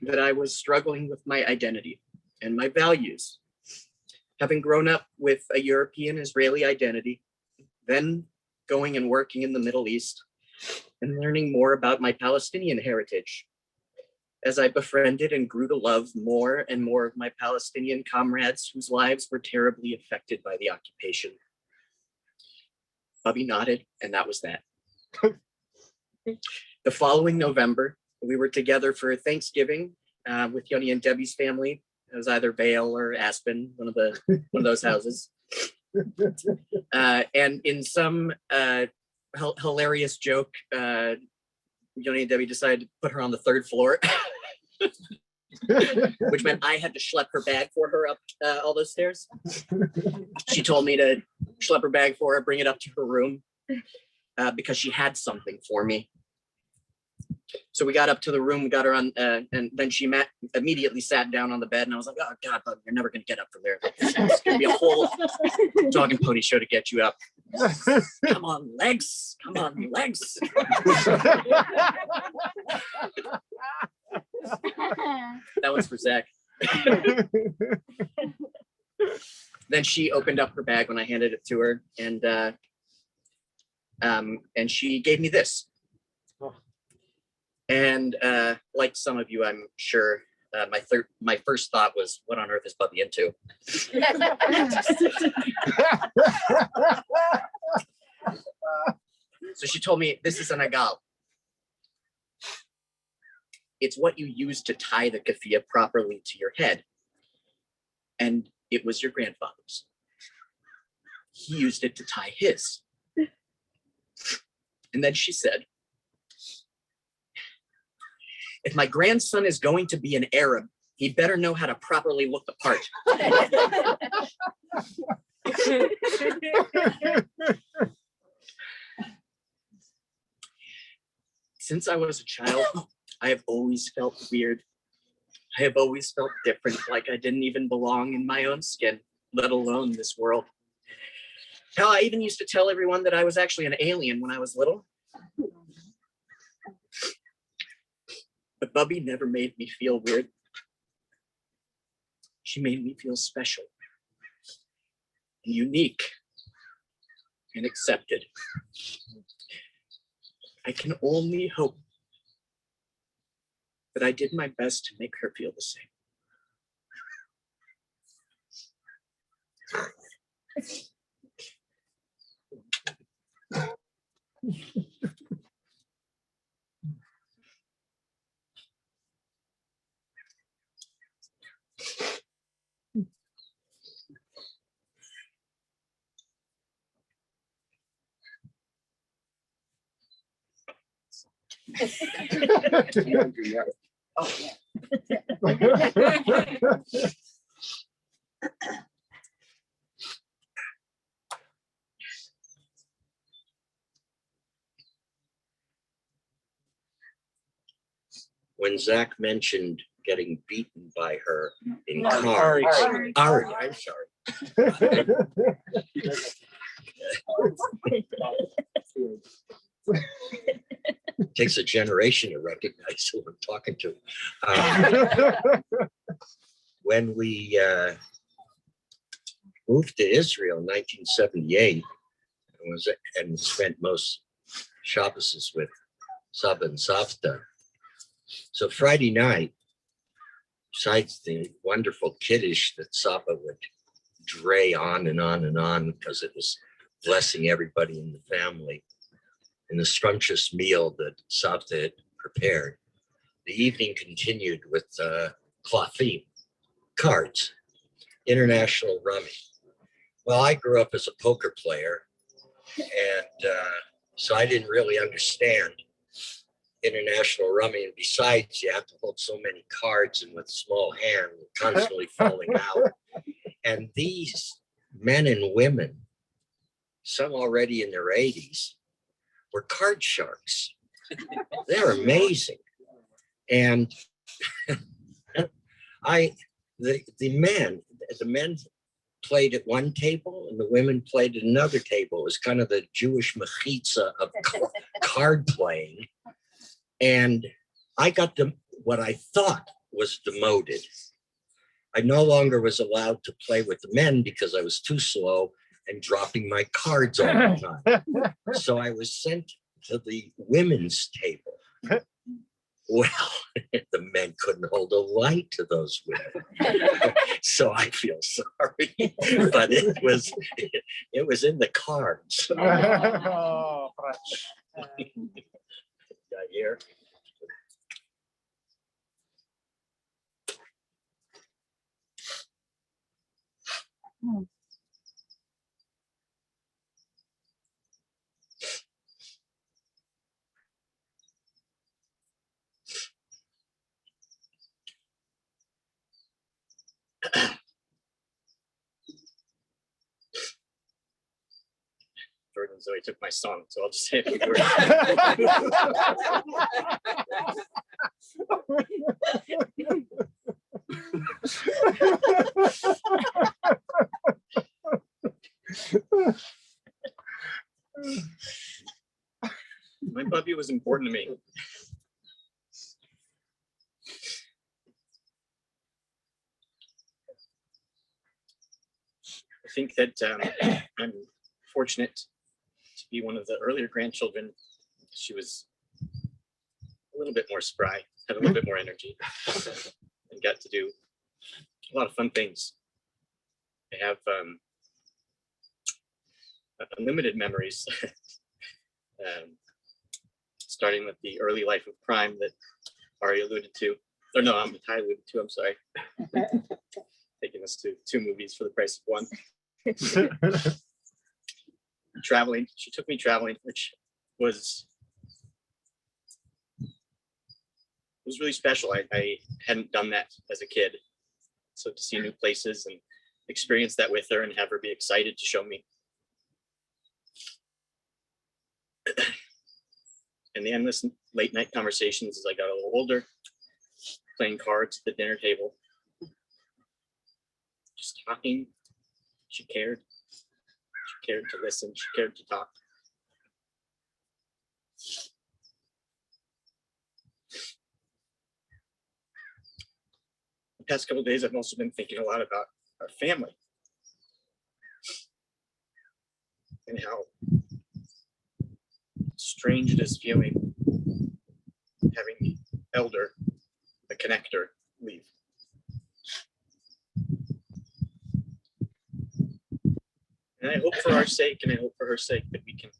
that I was struggling with my identity and my values. Having grown up with a European Israeli identity, then going and working in the Middle East and learning more about my Palestinian heritage. As I befriended and grew to love more and more of my Palestinian comrades whose lives were terribly affected by the occupation. Bubby nodded, and that was that. The following November, we were together for Thanksgiving with Yoni and Debbie's family. It was either Vale or Aspen, one of those houses. And in some hilarious joke, Yoni and Debbie decided to put her on the 3rd floor, which meant I had to schlep her bag for her up all those stairs. She told me to schlep her bag for her, bring it up to her room because she had something for me. So we got up to the room, got her on, and then she immediately sat down on the bed, and I was like, oh God, Bubby, you're never gonna get up from there. It's gonna be a whole dog and pony show to get you up. Come on, legs. Come on, legs. That was for Zach. Then she opened up her bag when I handed it to her, and she gave me this. And like some of you, I'm sure, my first thought was, what on earth is Bubby into? So she told me, this is an agal. It's what you use to tie the keffiyeh properly to your head. And It was your grandfather's. He used it to tie his. And then she said, if my grandson is going to be an Arab, he better know how to properly look the part. Since I was a child, I have always felt weird. I have always felt different, like I didn't even belong in my own skin, let alone this world. Hell, I even used to tell everyone that I was actually an alien when I was little. But Bubby never made me feel weird. She made me feel special, and unique, and accepted. I can only hope that I did my best to make her feel the same. When Zach mentioned getting beaten by her in Ari. cars. Ari, I'm sorry. Takes a generation to recognize who I'm talking to. When we moved to Israel in 1978, and spent most Shabbos with Saba and Savta. So Friday night, besides the wonderful kiddush that Saba would dray on and on and on because it was blessing everybody in the family, and the scrumptious meal that Savta had prepared, the evening continued with clothim, cards, international rummy. Well, I grew up as a poker player, and so I didn't really understand international rummy. And besides, you have to hold so many cards and with small hand, constantly falling out. And these men and women, some already in their 80s, were card sharks. They're amazing. And the men played at one table and the women played at another table. It was kind of the Jewish mechitza of card playing. And I got what I thought was demoted. I no longer was allowed to play with the men because I was too slow and dropping my cards all the time. So I was sent to the women's table. Well, the men couldn't hold a light to those women. So I feel sorry, but it was in the cards. Oh, Here. Jordan and Zoe took my song, so I'll just say a few words. My puppy was important to me. I think that I'm fortunate to be one of the earlier grandchildren. She was a little bit more spry, had a little bit more energy, and got to do a lot of fun things. I have unlimited memories, starting with the early life of crime that Ari alluded to. Or no, Ty alluded to, I'm sorry. taking us to 2 movies for the price of 1. Traveling. She took me traveling, which was really special. I hadn't done that as a kid. So to see new places and experience that with her and have her be excited to show me. And the endless late night conversations as I got a little older, playing cards at the dinner table, just talking. She cared. She cared to listen. She cared to talk. The past couple of days, I've also been thinking a lot about our family and how strange it is feeling having the elder, the connector, leave. And I hope for our sake, and I hope for her sake, that we can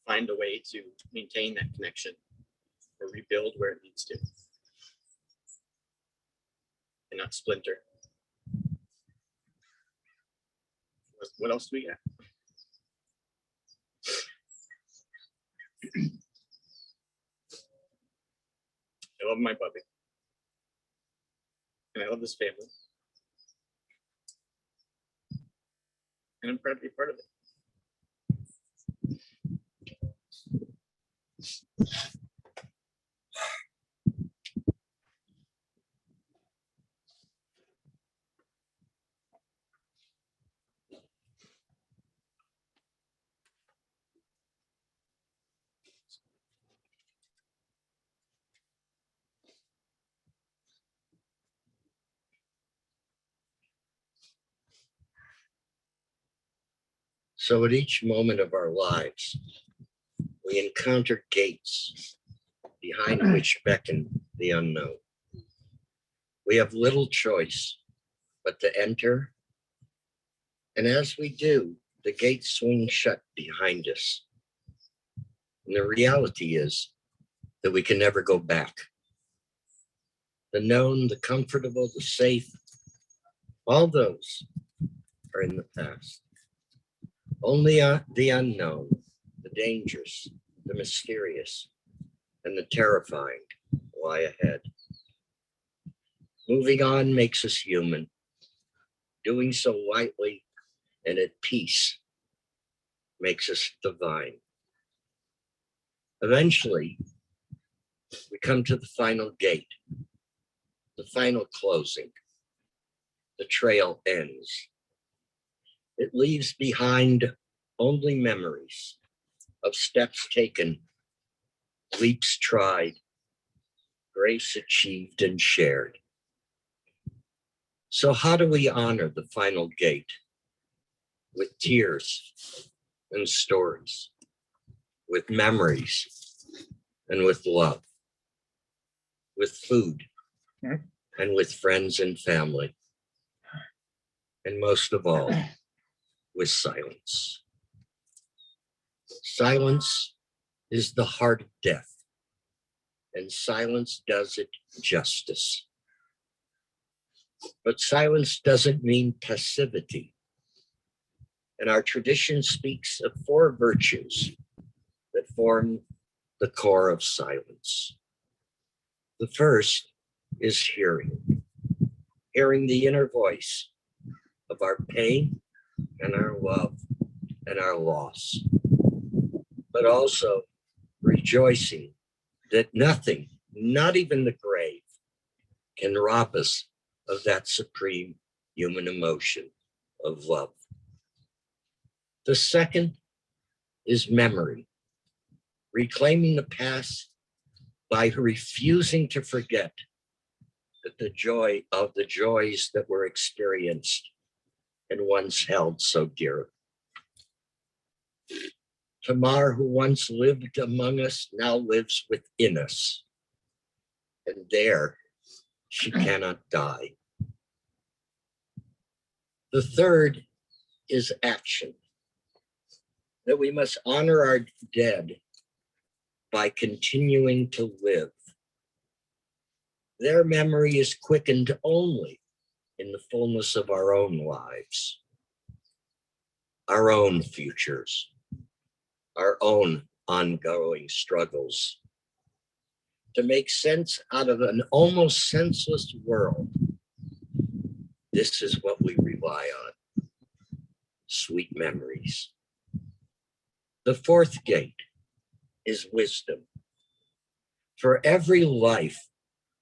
find a way to maintain that connection or rebuild where it needs to and not splinter. What else do we got? I love my puppy. And I love this family. And I'm proud to be part of it. So at each moment of our lives, we encounter gates behind which beckon the unknown. We have little choice but to enter. And as we do, the gates swing shut behind us. And the reality is that we can never go back. The known, the comfortable, the safe, all those are in the past. Only the unknown, the dangerous, the mysterious, and the terrifying lie ahead. Moving on makes us human. Doing so lightly and at peace makes us divine. Eventually, we come to the final gate, the final closing. The trail ends. It leaves behind only memories of steps taken, leaps tried, grace achieved and shared. So how do we honor the final gate? With tears and stories, with memories and with love, with food and with friends and family, and most of all, with silence. Silence is the heart of death, and silence does it justice. But silence doesn't mean passivity. And our tradition speaks of 4 virtues that form the core of silence. The first is hearing the inner voice of our pain and our love and our loss, but also rejoicing that nothing, not even the grave, can rob us of that supreme human emotion of love. The second is memory, reclaiming the past by refusing to forget that the joys that were experienced and once held so dear. Tamar, who once lived among us, now lives within us, and there she cannot die. The third is action, that we must honor our dead by continuing to live. Their memory is quickened only in the fullness of our own lives, our own futures, our own ongoing struggles, to make sense out of an almost senseless world. This is what we rely on. Sweet memories. The fourth gate is wisdom. For every life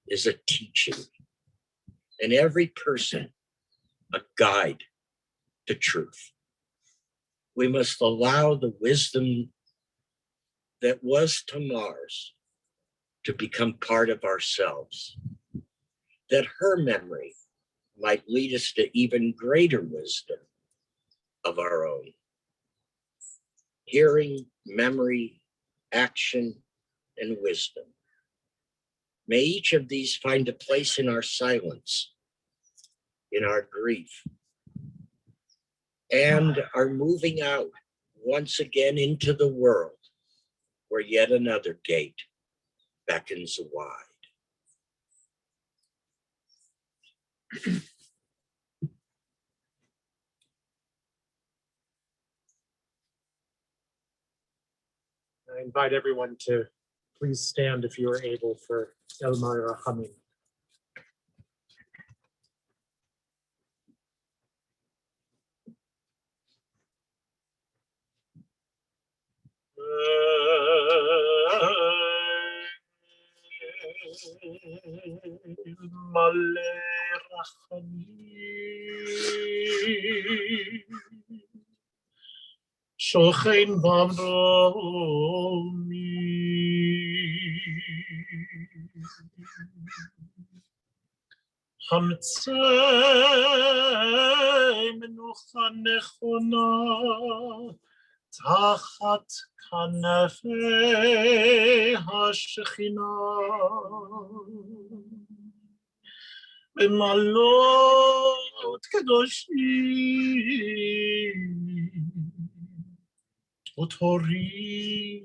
is a teaching, and every person a guide to truth. We must allow the wisdom that was Tamar's to become part of ourselves, that her memory might lead us to even greater wisdom of our own. Hearing, memory, action, and wisdom. May each of these find a place in our silence, in our grief, and our moving out once again into the world where yet another gate beckons wide. I invite everyone to please stand if you are able for El Marachamim. מלא רחמים, שוכן במרומים, חמצי מנוחה נכונה, תחת כנפי השכינה, במעלות קדושים וטהורים,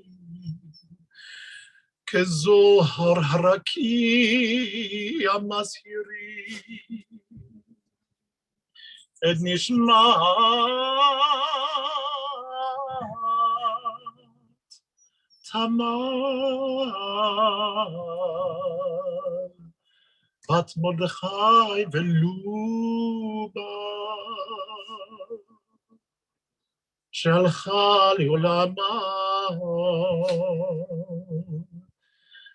כזוהר הרקיע המזהירים את נשמת תמר, בת מרדכי ולובה, שהלכה לעולמה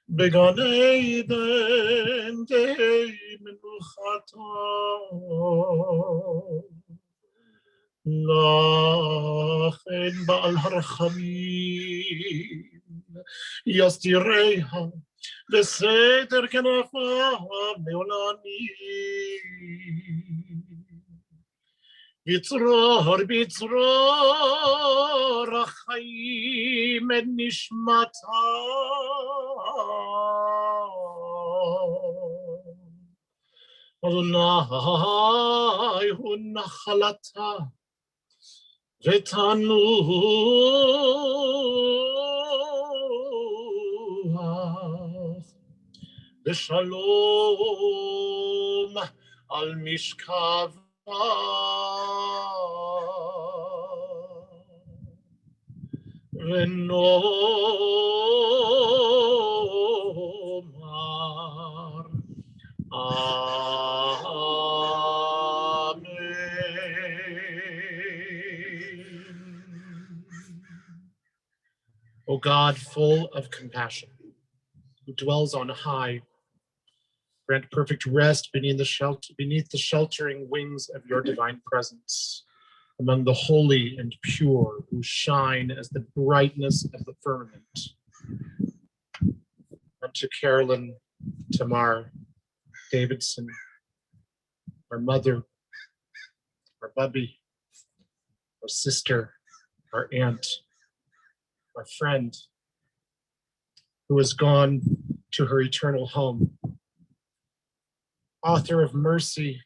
בגן עדן תהי מנוחתה. לכן בעל הרחמים יסתיריה בסתר כנפיו מעולמים, בצרור בצרור החיים את נשמתה, אדוני הוא נחלתה ותנוח בשלום על משכבה, ונאמר O God, full of compassion, who dwells on high, grant perfect rest beneath the sheltering wings of your divine presence, among the holy and pure who shine as the brightness of the firmament. Unto Carolyn, Tamar, Davidson, our mother, our Bubby, our sister, our aunt, our friend, who has gone to her eternal home. Author of mercy,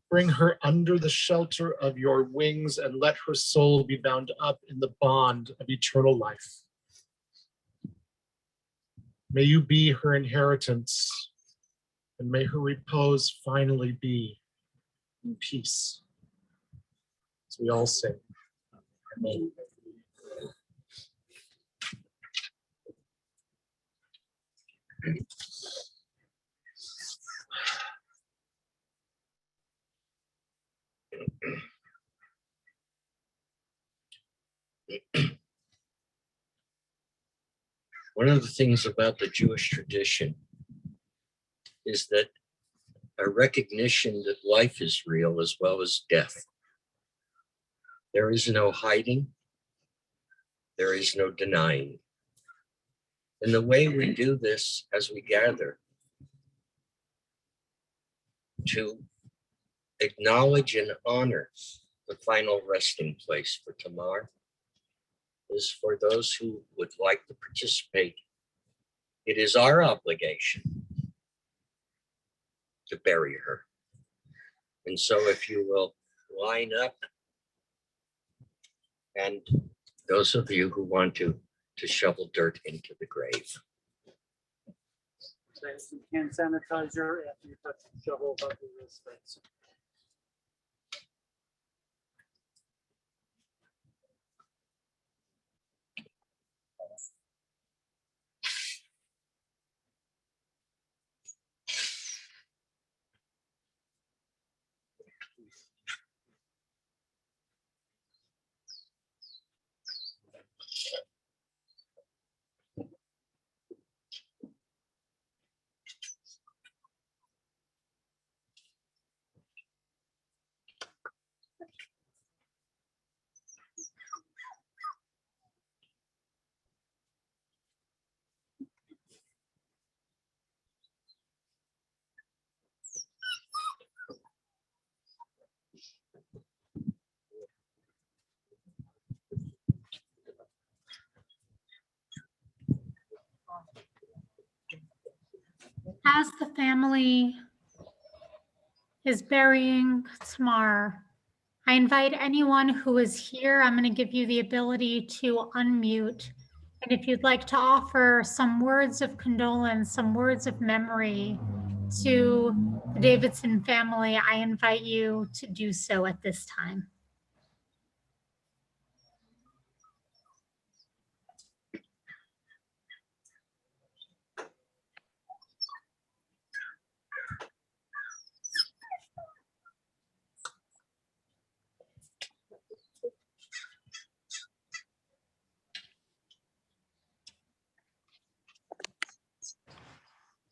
bring her under the shelter of your wings and let her soul be bound up in the bond of eternal life. May you be her inheritance, and may her repose finally be in peace. As we all say. Amen. One of the things about the Jewish tradition is that a recognition that life is real as well as death. There is no hiding. There is no denying. And the way we do this as we gather to acknowledge and honor the final resting place for Tamar is for those who would like to participate. It is our obligation to bury her. And so if you will line up, and those of you who want to shovel dirt into the grave. Some hand sanitizer after you touch the shovel above your wrist. As the family is burying Tamar, I invite anyone who is here, I'm going to give you the ability to unmute. And if you'd like to offer some words of condolence, some words of memory to the Davidson family, I invite you to do so at this time.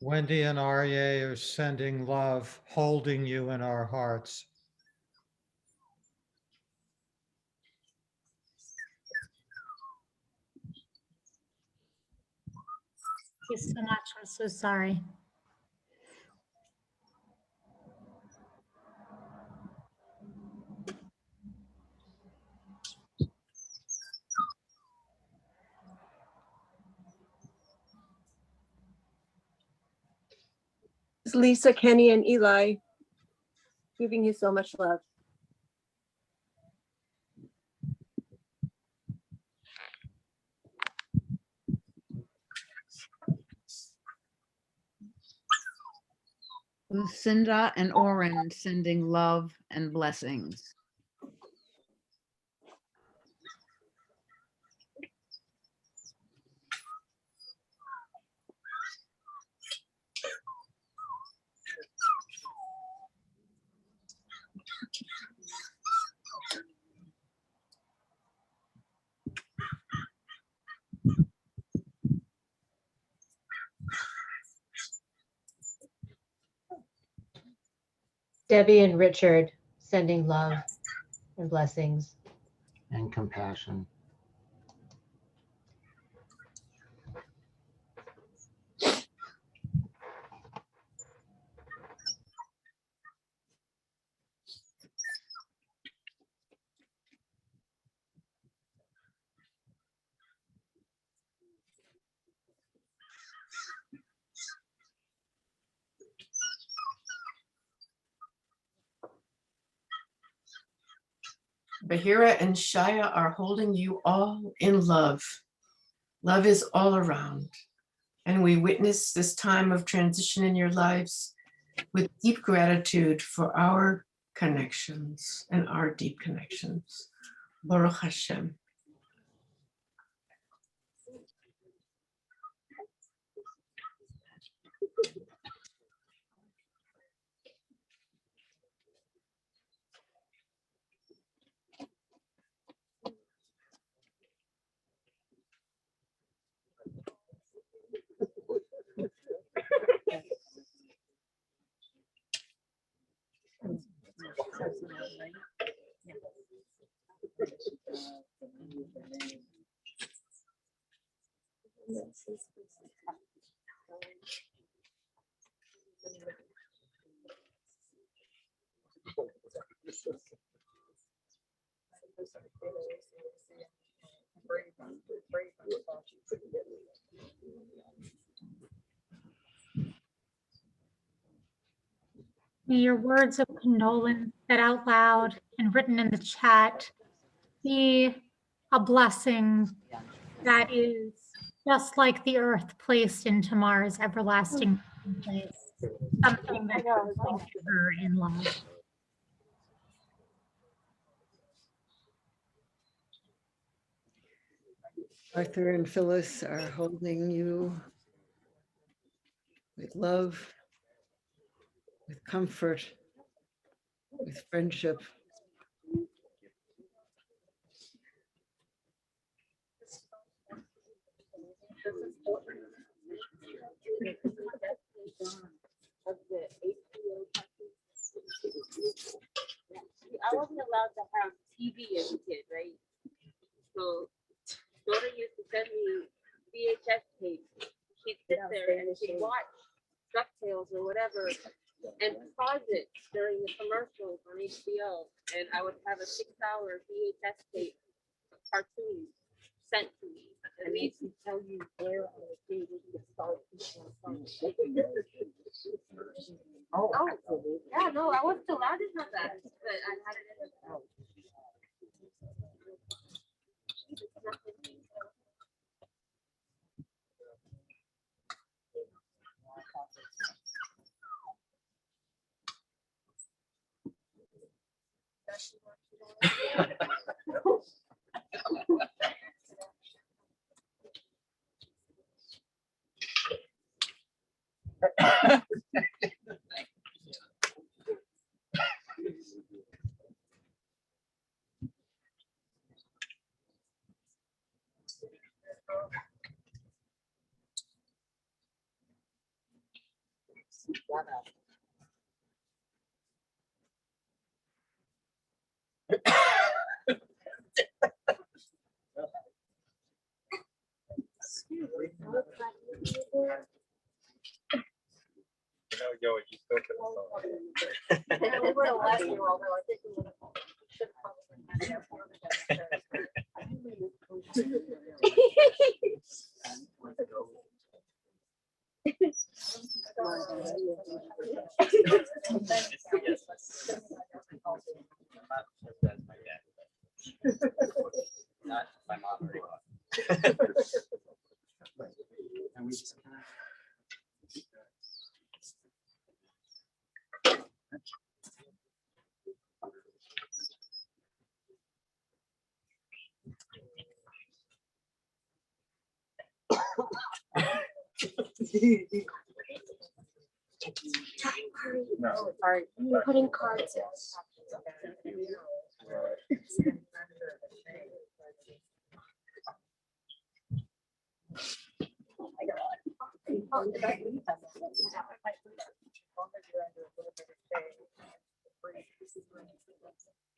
Wendy and Aryeh are sending love, holding you in our hearts. Thank you so much. I'm so sorry. Lisa, Kenny, and Eli, giving you so much love. Lucinda and Oren sending love and blessings. Debbie and Richard sending love and blessings. And compassion. Bahira and Shaya are holding you all in love. Love is all around. And we witness this time of transition in your lives with deep gratitude for our connections and our deep connections. Baruch Hashem. May your words of condolence said out loud and written in the chat be a blessing that is just like the earth placed in Tamar's everlasting place, something that comes to her in love. Arthur and Phyllis are holding you with love, with comfort, with friendship. I wasn't allowed to have TV as a kid, right? So daughter used to send me VHS tapes. She'd sit there and she'd watch DuckTales or whatever and pause it during the commercials on HBO. And I would have a 6-hour VHS tape of cartoons sent to me. And they used to tell you where on the day would you start. Oh, yeah, no, I wasn't allowed to have that, but I had it in the house. Not my mom. And we just kind of No. Sorry, you're putting cards in.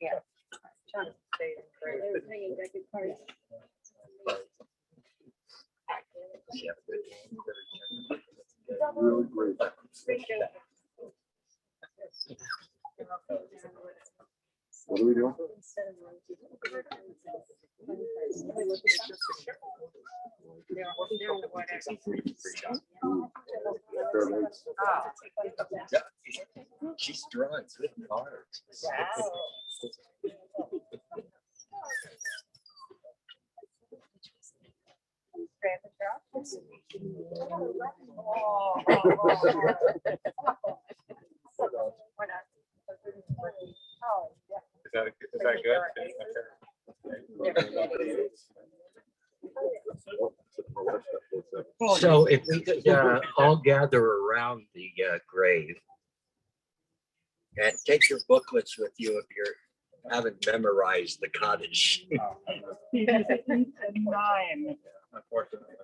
Yeah. Really great. What are we doing? She's drawing good cards. So if we all gather around the grave and take your booklets with you if you haven't memorized the cottage. Pages 8 and 9. Unfortunately.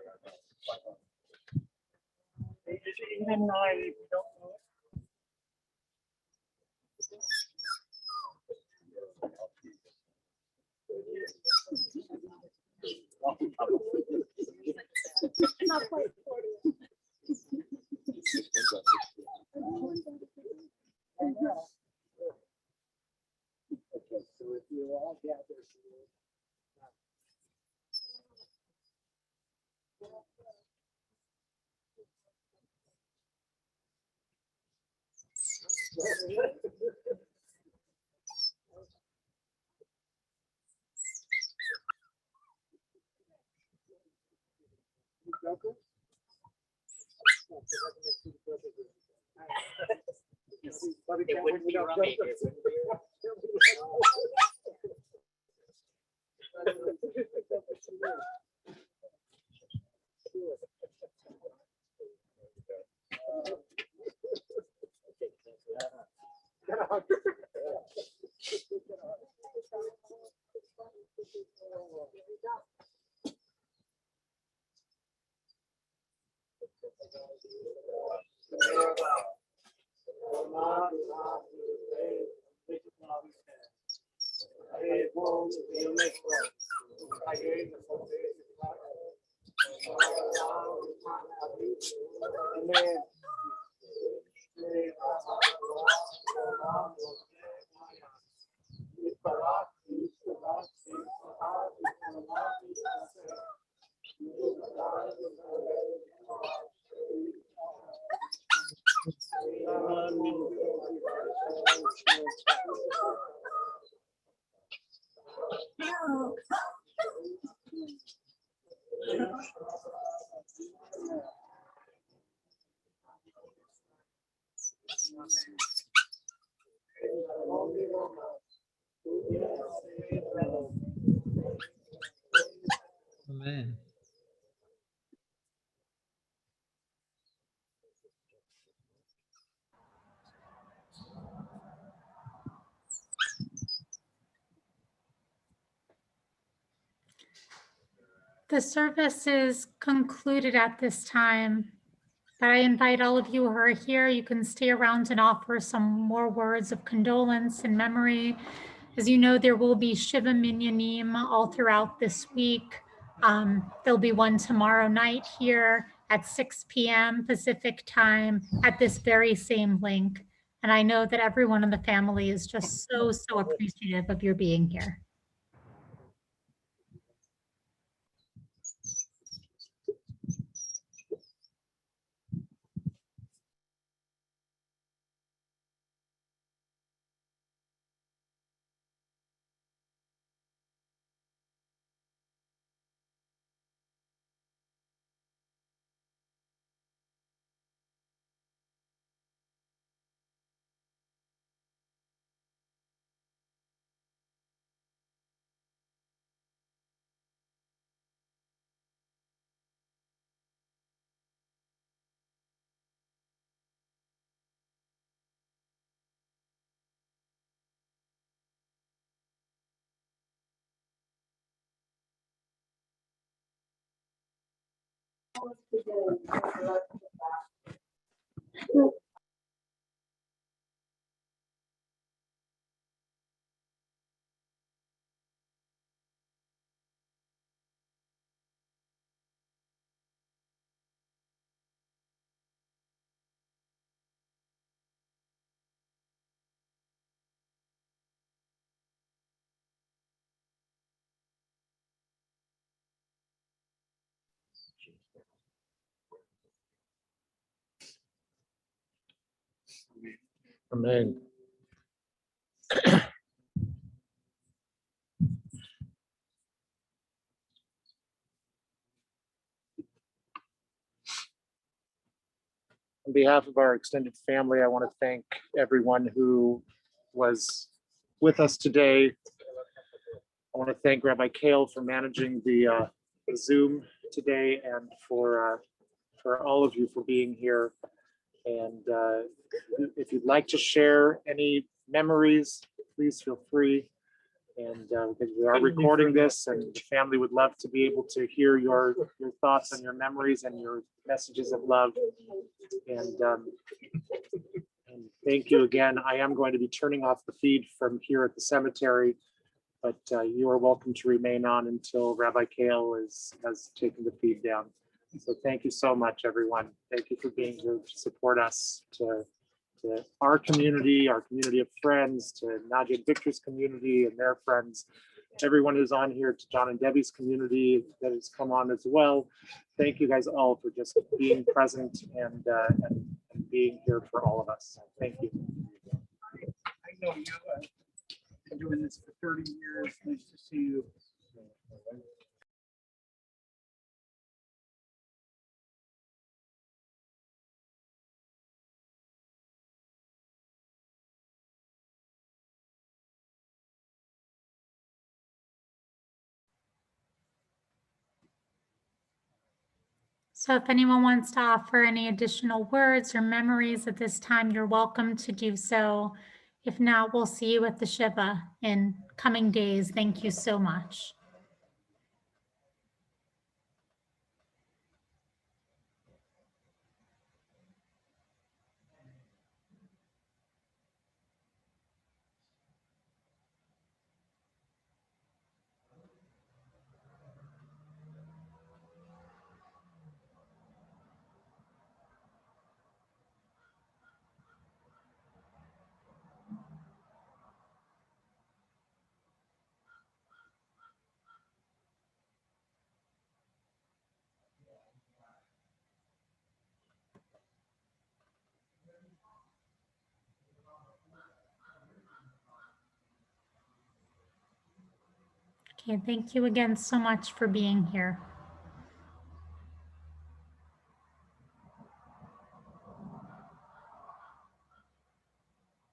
Pages 8 and 9, if you don't know it. Not quite 40. It wouldn't be rummy. Amen. The service is concluded at this time, but I invite all of you who are here, you can stay around and offer some more words of condolence and memory. As you know, there will be Shiva Minyanim all throughout this week. There'll be one tomorrow night here at 6 p.m. Pacific time at this very same link. And I know that everyone in the family is just so appreciative of your being here. Amen. On behalf of our extended family, I want to thank everyone who was with us today. I want to thank Rabbi Kale for managing the Zoom today and for for all of you for being here. And if you'd like to share any memories, please feel free. And because we are recording this, and the family would love to be able to hear your thoughts and your memories and your messages of love. And thank you again. I am going to be turning off the feed from here at the cemetery, but you are welcome to remain on until Rabbi Kale has taken the feed down. So thank you so much, everyone. Thank you for being here to support us, to our community of friends, to Nadia and Victor's community and their friends, everyone who's on here, to John and Debbie's community that has come on as well. Thank you guys all for just being present and being here for all of us. Thank you. I know you. Been doing this for 30 years. Nice to see you. So if anyone wants to offer any additional words or memories at this time, you're welcome to do so. If not, we'll see you at the Shiva in coming days. Thank you so much. Okay, thank you again so much for being here.